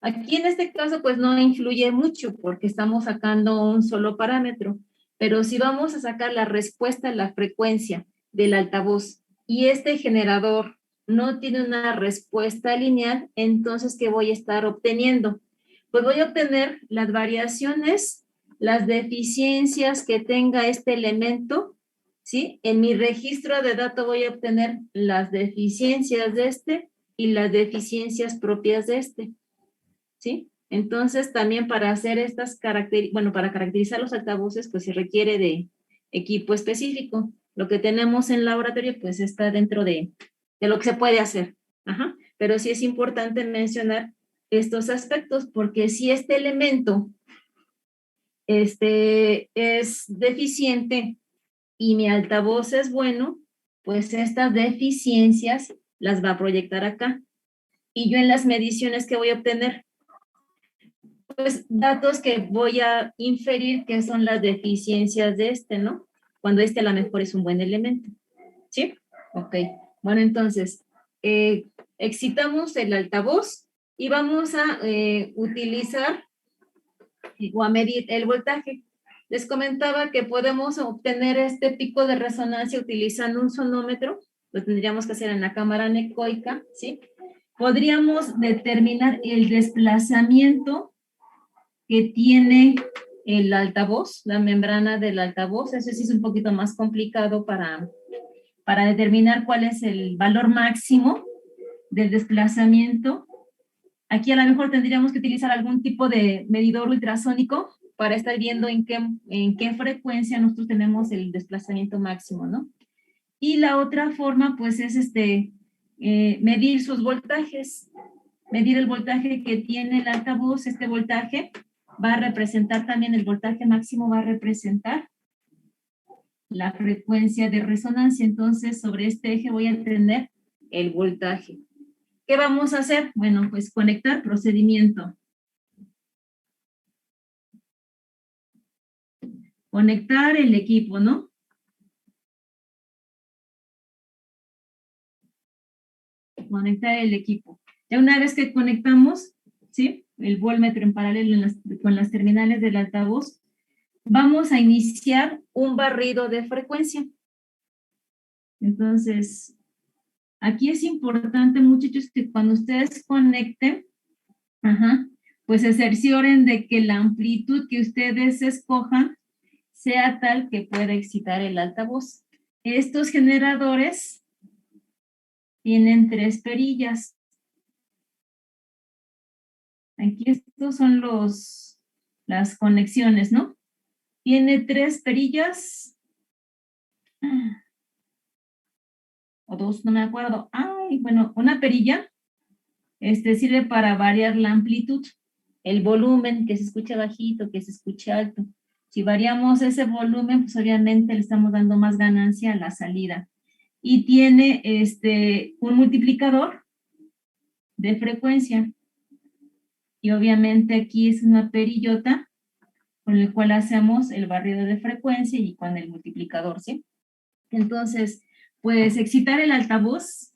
Aquí en este caso pues no influye mucho porque estamos sacando un solo parámetro, pero si vamos a sacar la respuesta a la frecuencia del altavoz y este generador no tiene una respuesta lineal, entonces ¿qué voy a estar obteniendo? Pues voy a obtener las variaciones, las deficiencias que tenga este elemento, ¿sí? En mi registro de datos voy a obtener las deficiencias de este y las deficiencias propias de este, ¿sí? Entonces, también para hacer estas características, bueno, para caracterizar los altavoces, pues se requiere de equipo específico. Lo que tenemos en laboratorio, pues está dentro de lo que se puede hacer. Ajá. Pero sí es importante mencionar estos aspectos, porque si este elemento es deficiente y mi altavoz es bueno, pues estas deficiencias las va a proyectar acá. Y yo en las mediciones que voy a obtener, pues datos que voy a inferir que son las deficiencias de este, ¿no? Cuando este a lo mejor es un buen elemento. ¿Sí? Ok. Bueno, entonces, excitamos el altavoz y vamos a utilizar o a medir el voltaje. Les comentaba que podemos obtener este pico de resonancia utilizando un sonómetro, lo tendríamos que hacer en la cámara anecoica, ¿sí? Podríamos determinar el desplazamiento que tiene el altavoz, la membrana del altavoz. Eso sí es un poquito más complicado para determinar cuál es el valor máximo del desplazamiento. Aquí a lo mejor tendríamos que utilizar algún tipo de medidor ultrasónico para estar viendo en qué frecuencia nosotros tenemos el desplazamiento máximo, ¿no? Y la otra forma, pues, es medir sus voltajes, medir el voltaje que tiene el altavoz. Este voltaje va a representar también, el voltaje máximo va a representar la frecuencia de resonancia. Entonces, sobre este eje voy a tener el voltaje. ¿Qué vamos a hacer? Bueno, pues conectar procedimiento. Conectar el equipo, ¿no? Conectar el equipo. Ya una vez que conectamos, ¿sí? El voltmetro en paralelo con las terminales del altavoz, vamos a iniciar un barrido de frecuencia. Entonces, aquí es importante, muchachos, que cuando ustedes conecten, pues se cercioren de que la amplitud que ustedes escojan sea tal que pueda excitar el altavoz. Estos generadores tienen 3 perillas. Aquí estos son las conexiones, ¿no? Tiene 3 perillas. O 2, no me acuerdo. Ay, bueno, una perilla sirve para variar la amplitud, el volumen, que se escucha bajito, que se escucha alto. Si variamos ese volumen, pues obviamente le estamos dando más ganancia a la salida. Y tiene un multiplicador de frecuencia. Y obviamente aquí es una perillota con el cual hacemos el barrido de frecuencia y con el multiplicador, ¿sí? Entonces, pues excitar el altavoz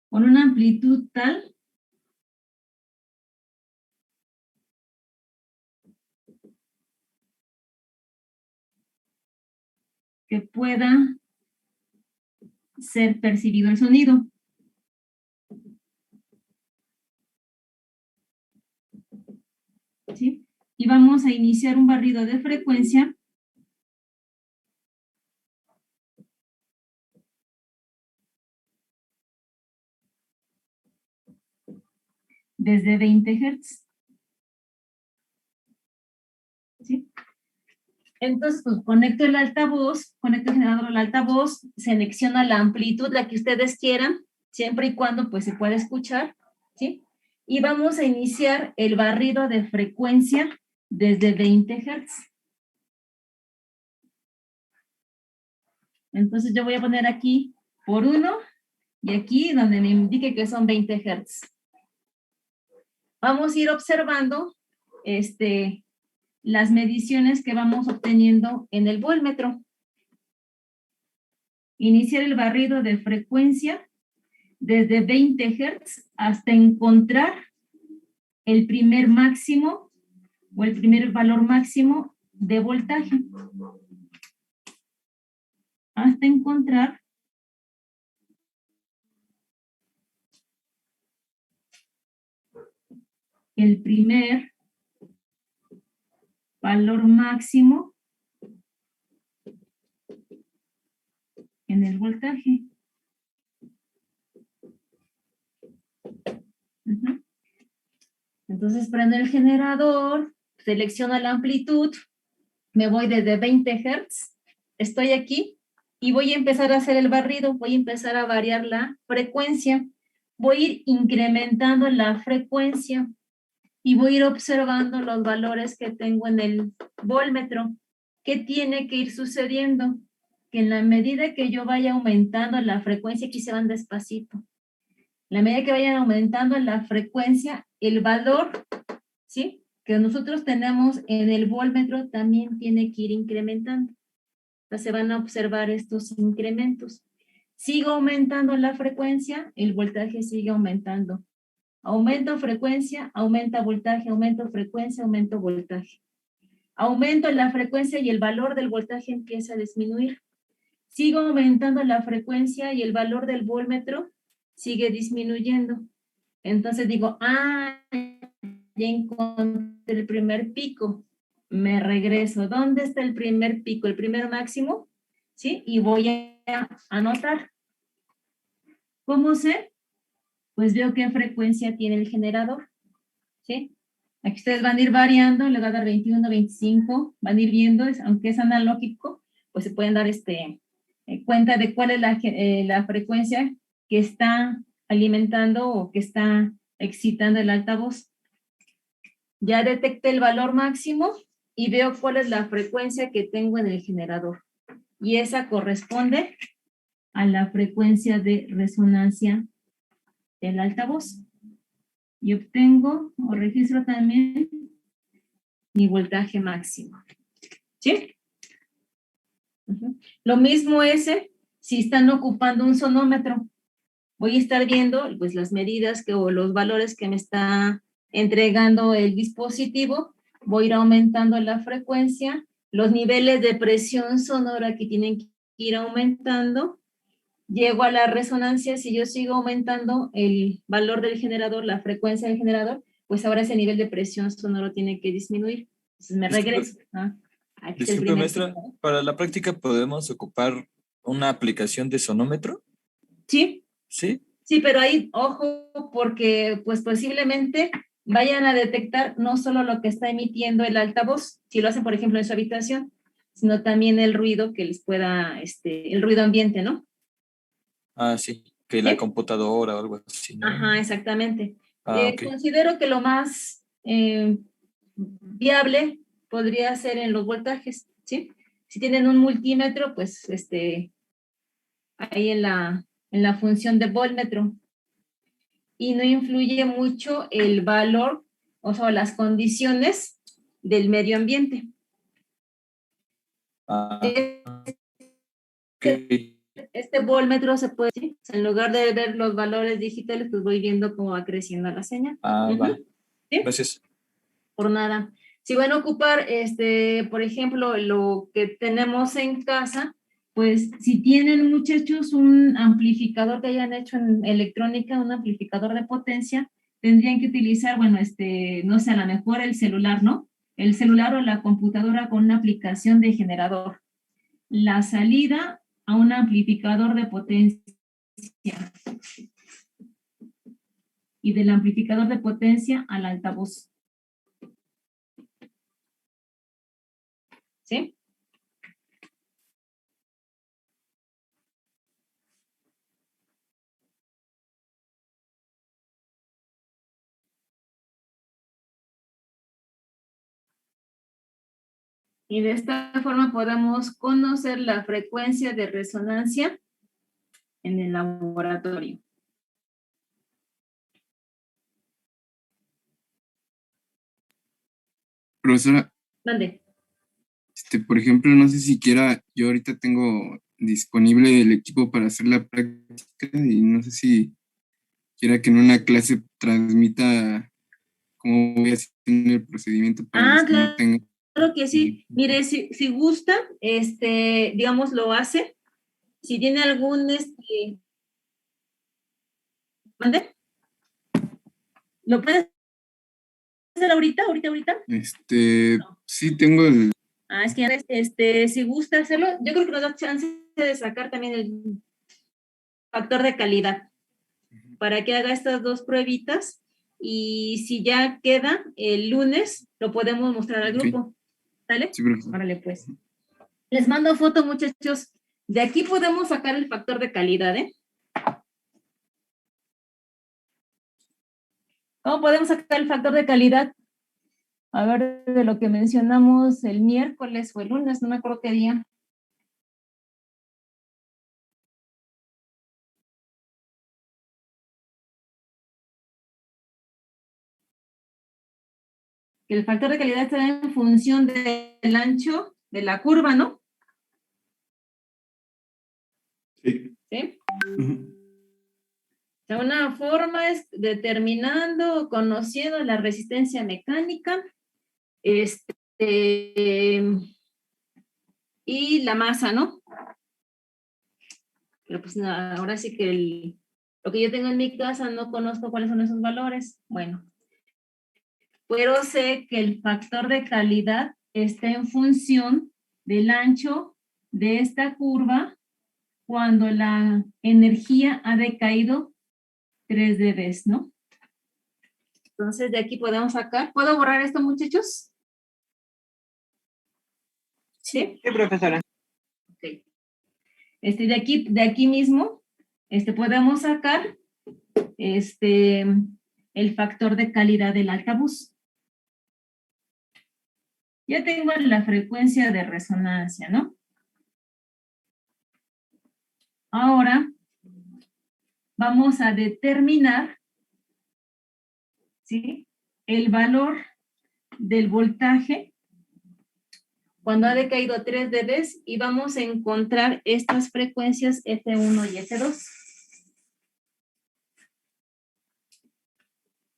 con una amplitud tal que pueda ser percibido el sonido. ¿Sí? Y vamos a iniciar un barrido de frecuencia desde 20 Hz. ¿Sí? Entonces, pues conecto el altavoz, conecto el generador al altavoz, selecciona la amplitud, la que ustedes quieran, siempre y cuando pues se pueda escuchar, ¿sí? Y vamos a iniciar el barrido de frecuencia desde 20 Hz. Entonces yo voy a poner aquí por 1 y aquí donde me indique que son 20 Hz. Vamos a ir observando las mediciones que vamos obteniendo en el voltmetro. Iniciar el barrido de frecuencia desde 20 Hz hasta encontrar el primer máximo o el primer valor máximo de voltaje. Hasta encontrar el primer valor máximo en el voltaje. Entonces prendo el generador, selecciono la amplitud, me voy desde 20 Hz, estoy aquí y voy a empezar a hacer el barrido, voy a empezar a variar la frecuencia, voy a ir incrementando la frecuencia y voy a ir observando los valores que tengo en el voltmetro. ¿Qué tiene que ir sucediendo? Que en la medida que yo vaya aumentando la frecuencia, aquí se van despacito, en la medida que vayan aumentando la frecuencia, el valor, ¿sí?, que nosotros tenemos en el voltmetro también tiene que ir incrementando. Entonces se van a observar estos incrementos. Sigo aumentando la frecuencia, el voltaje sigue aumentando. Aumento frecuencia, aumenta voltaje, aumento frecuencia, aumento voltaje. Aumento la frecuencia y el valor del voltaje empieza a disminuir. Sigo aumentando la frecuencia y el valor del voltmetro sigue disminuyendo. Entonces digo, ya encontré el primer pico. Me regreso. ¿Dónde está el primer pico? El primer máximo, ¿sí? Y voy a anotar. ¿Cómo sé? Pues veo qué frecuencia tiene el generador, ¿sí? Aquí ustedes van a ir variando, le va a dar 21, 25, van a ir viendo, aunque es analógico, pues se pueden dar cuenta de cuál es la frecuencia que está alimentando o que está excitando el altavoz. Ya detecté el valor máximo y veo cuál es la frecuencia que tengo en el generador. Y esa corresponde a la frecuencia de resonancia del altavoz. Y obtengo o registro también mi voltaje máximo. ¿Sí? Lo mismo si están ocupando un sonómetro. Voy a estar viendo pues las medidas o los valores que me está entregando el dispositivo. Voy a ir aumentando la frecuencia, los niveles de presión sonora que tienen que ir aumentando. Llego a la resonancia, si yo sigo aumentando el valor del generador, la frecuencia del generador, pues ahora ese nivel de presión sonoro tiene que disminuir. Entonces me regreso. Aquí está el Disculpe, primer maestra, pico. para la práctica podemos ocupar una aplicación de sonómetro, Sí, ¿sí? sí, pero ahí, ojo, porque pues posiblemente vayan a detectar no solo lo que está emitiendo el altavoz, si lo hacen, por ejemplo, en su habitación, sino también el ruido que les pueda, el ruido ambiente, ¿no? Sí, que la computadora o algo así, ¿no? Ajá, exactamente. Ok. Considero que lo más viable podría ser en los voltajes, ¿sí? Si tienen un multímetro, pues ahí en la función de voltmetro. Y no influye mucho el valor, o sea, las condiciones del medio ambiente. Ok. Este voltmetro se puede, ¿sí? En lugar de ver los valores digitales, pues voy viendo cómo va creciendo la señal. Va. ¿Sí? Gracias. Por nada. Si van a ocupar, por ejemplo, lo que tenemos en casa, pues si tienen, muchachos, un amplificador que hayan hecho en electrónica, un amplificador de potencia, tendrían que utilizar, bueno, no sé, a lo mejor el celular, ¿no? El celular o la computadora con una aplicación de generador. La salida a un amplificador de potencia. Y del amplificador de potencia al altavoz. ¿Sí? Y de esta forma podemos conocer la frecuencia de resonancia en el laboratorio. Profesora, ¿Dónde? por ejemplo, no sé si quiera, yo ahorita tengo disponible el equipo para hacer la práctica y no sé si quiera que en una clase transmita cómo voy haciendo el procedimiento para los que no tengan. Claro que sí. Mire, si gusta, digamos, lo hace. Si tiene algún, ¿mande? ¿Lo puede hacer ahorita? Sí tengo el... Es que si gusta hacerlo, yo creo que nos da chance de sacar también el factor de calidad para que haga estas dos pruebitas y si ya queda el lunes, lo podemos mostrar al grupo. ¿Sale? Sí, profesor. Órale, pues. Les mando foto, muchachos. De aquí podemos sacar el factor de calidad, ¿eh? ¿Cómo podemos sacar el factor de calidad? A ver, de lo que mencionamos el miércoles o el lunes, no me acuerdo qué día. Que el factor de calidad está en función del ancho de la curva, ¿no? Sí. ¿Sí? Ujú. O sea, una forma es determinando o conociendo la resistencia mecánica, y la masa, ¿no? Pero pues no, ahora sí que lo que yo tengo en mi casa no conozco cuáles son esos valores. Bueno, pero sé que el factor de calidad está en función del ancho de esta curva cuando la energía ha decaído 3 dB, ¿no? Entonces de aquí podemos sacar. ¿Puedo borrar esto, muchachos? ¿Sí? Sí, profesora. Ok. De aquí mismo, podemos sacar el factor de calidad del altavoz. Ya tengo la frecuencia de resonancia, ¿no? Ahora vamos a determinar, ¿sí?, el valor del voltaje cuando ha decaído 3 dB y vamos a encontrar estas frecuencias F1 y F2.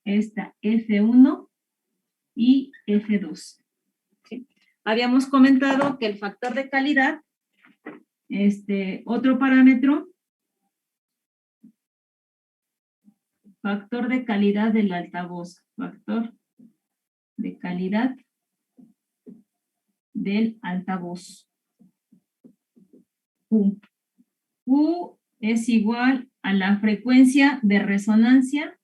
Esta F1 y F2. ¿Sí? Habíamos comentado que el factor de calidad, otro parámetro, factor de calidad del altavoz, factor de calidad del altavoz. Q. Q es igual a la frecuencia de resonancia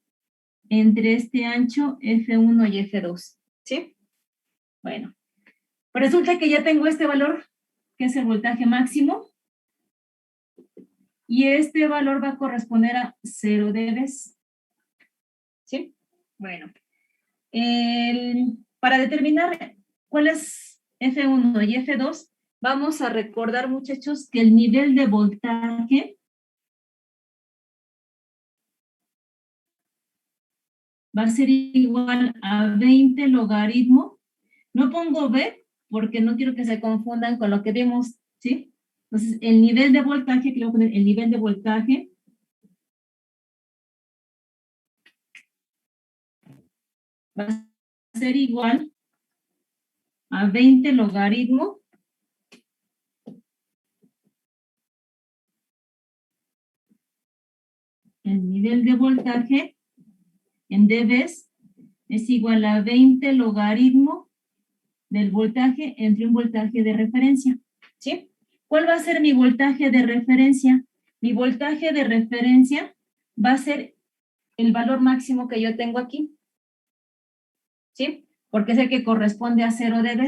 entre este ancho F1 y F2. ¿Sí? Bueno, resulta que ya tengo este valor, que es el voltaje máximo, y este valor va a corresponder a 0 dB. ¿Sí? Bueno, para determinar cuál es F1 y F2, vamos a recordar, muchachos, que el nivel de voltaje va a ser igual a 20 logaritmo. No pongo B porque no quiero que se confundan con lo que vimos, ¿sí? Entonces, el nivel de voltaje, que le voy a poner el nivel de voltaje, va a ser igual a 20 logaritmo el nivel de voltaje en dB es igual a 20 logaritmo del voltaje entre un voltaje de referencia, ¿sí? ¿Cuál va a ser mi voltaje de referencia? Mi voltaje de referencia va a ser el valor máximo que yo tengo aquí, ¿sí? Porque es el que corresponde a 0 dB.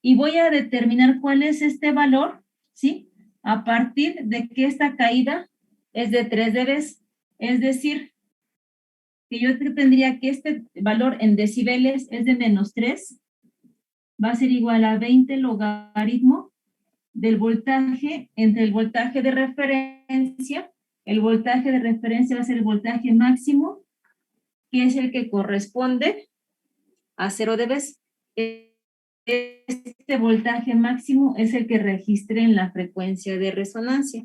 Y voy a determinar cuál es este valor, ¿sí? A partir de que esta caída es de 3 dB. Es decir, que yo tendría que este valor en decibeles es de -3 va a ser igual a 20 logaritmo del voltaje entre el voltaje de referencia. El voltaje de referencia va a ser el voltaje máximo, que es el que corresponde a 0 dB. Este voltaje máximo es el que registré en la frecuencia de resonancia.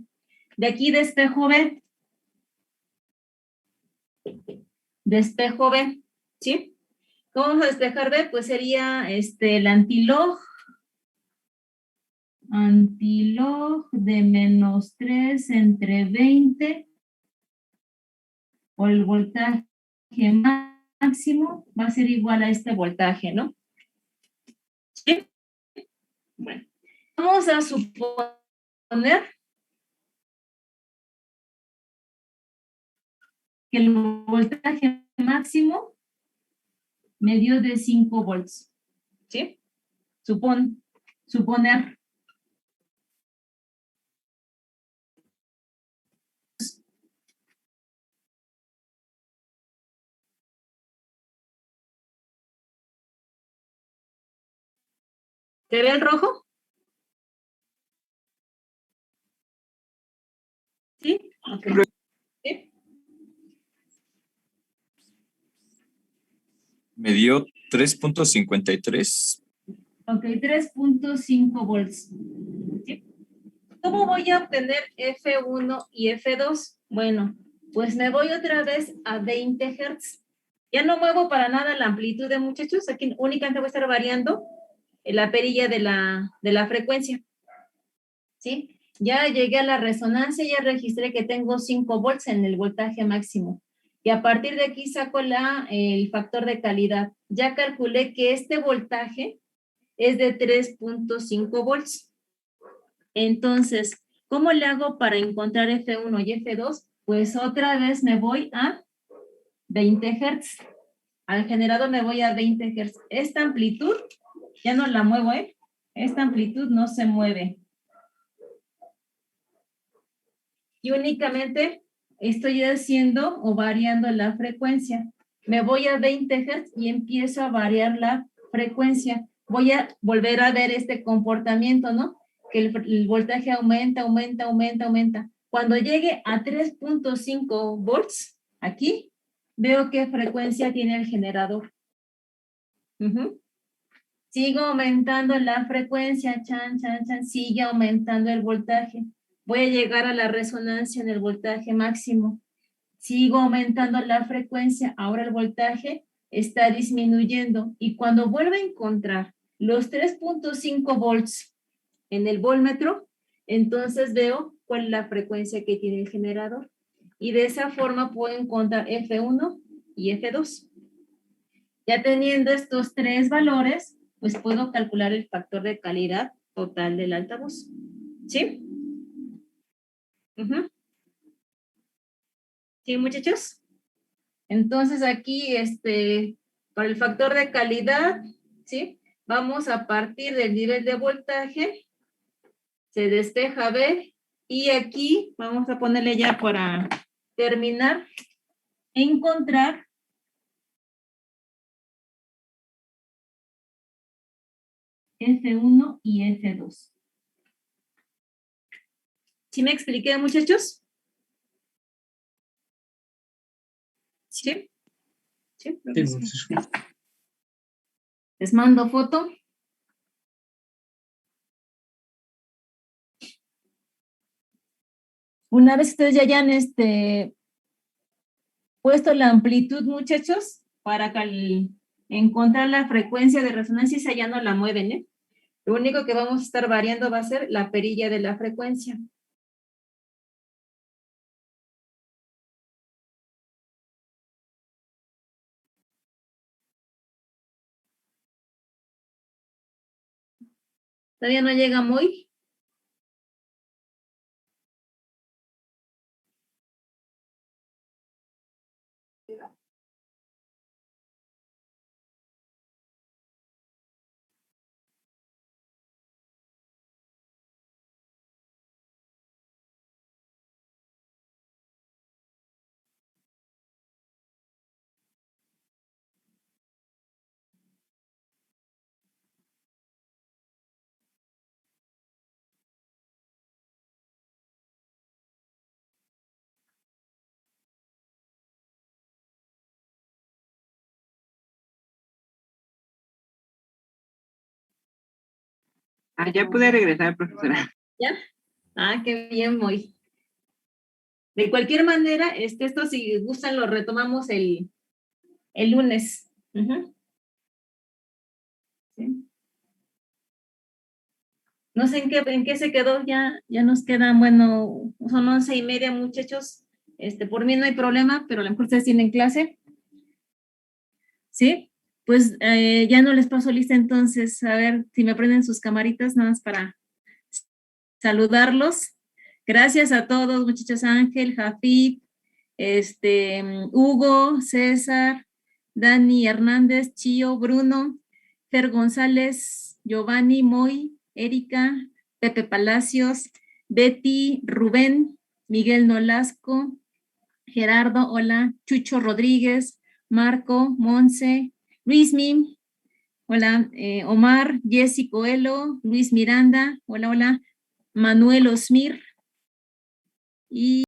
De aquí despejo B. Despejo B, ¿sí? ¿Cómo vamos a despejar B? Pues sería el antilog de menos 3 entre 20, o el voltaje máximo va a ser igual a este voltaje, ¿no? ¿Sí? Bueno, vamos a suponer que el voltaje máximo me dio de 5 volts, ¿sí? Suponer. ¿Se ve el rojo? ¿Sí? Ok. ¿Sí? Me dio 3.53. Ok, 3.5 volts. ¿Sí? ¿Cómo voy a obtener F1 y F2? Bueno, pues me voy otra vez a 20 Hz. Ya no muevo para nada la amplitud de muchachos. Aquí únicamente voy a estar variando la perilla de la frecuencia. ¿Sí? Ya llegué a la resonancia, ya registré que tengo 5 volts en el voltaje máximo. Y a partir de aquí saco el factor de calidad. Ya calculé que este voltaje es de 3.5 volts. Entonces, ¿cómo le hago para encontrar F1 y F2? Pues otra vez me voy a 20 Hz. Al generador me voy a 20 Hz. Esta amplitud, ya no la muevo, ¿eh? Esta amplitud no se mueve. Y únicamente estoy haciendo o variando la frecuencia. Me voy a 20 Hz y empiezo a variar la frecuencia. Voy a volver a ver este comportamiento, ¿no? Que el voltaje aumenta, aumenta, aumenta, aumenta. Cuando llegue a 3.5 volts, aquí, veo qué frecuencia tiene el generador. Sigo aumentando la frecuencia, chan, chan, chan, sigue aumentando el voltaje. Voy a llegar a la resonancia en el voltaje máximo. Sigo aumentando la frecuencia, ahora el voltaje está disminuyendo. Y cuando vuelvo a encontrar los 3.5 volts en el voltmetro, entonces veo cuál es la frecuencia que tiene el generador. Y de esa forma puedo encontrar F1 y F2. Ya teniendo estos tres valores, pues puedo calcular el factor de calidad total del altavoz. ¿Sí? ¿Sí, muchachos? Entonces aquí, para el factor de calidad, ¿sí? Vamos a partir del nivel de voltaje, se despeja B, y aquí vamos a ponerle ya para terminar, encontrar F1 y F2. ¿Sí me expliqué, muchachos? ¿Sí? ¿Sí? Les mando foto. Una vez ustedes ya hayan puesto la amplitud, muchachos, para encontrar la frecuencia de resonancia, esa ya no la mueven, ¿eh? Lo único que vamos a estar variando va a ser la perilla de la frecuencia. Todavía no llega muy. Ya pude regresar, profesora. ¿Ya? Ah, qué bien, muy. De cualquier manera, esto si gustan lo retomamos el lunes. Ujú. Sí. No sé en qué se quedó, ya nos quedan, bueno, son 11:30, muchachos. Por mí no hay problema, pero a lo mejor ustedes tienen clase. ¿Sí? Pues ya no les paso lista, entonces, a ver si me prenden sus camaritas, nada más para saludarlos. Gracias a todos, muchachos. Ángel, Jafid, Hugo, César, Dani Hernández, Chío, Bruno, Fer González, Giovanni, Moy, Erika, Pepe Palacios, Betty, Rubén, Miguel Nolasco, Gerardo, hola, Chucho Rodríguez, Marco, Monse, Luismi, hola, Omar, Jessy Coelho, Luis Miranda, hola, hola, Manuel Osmir y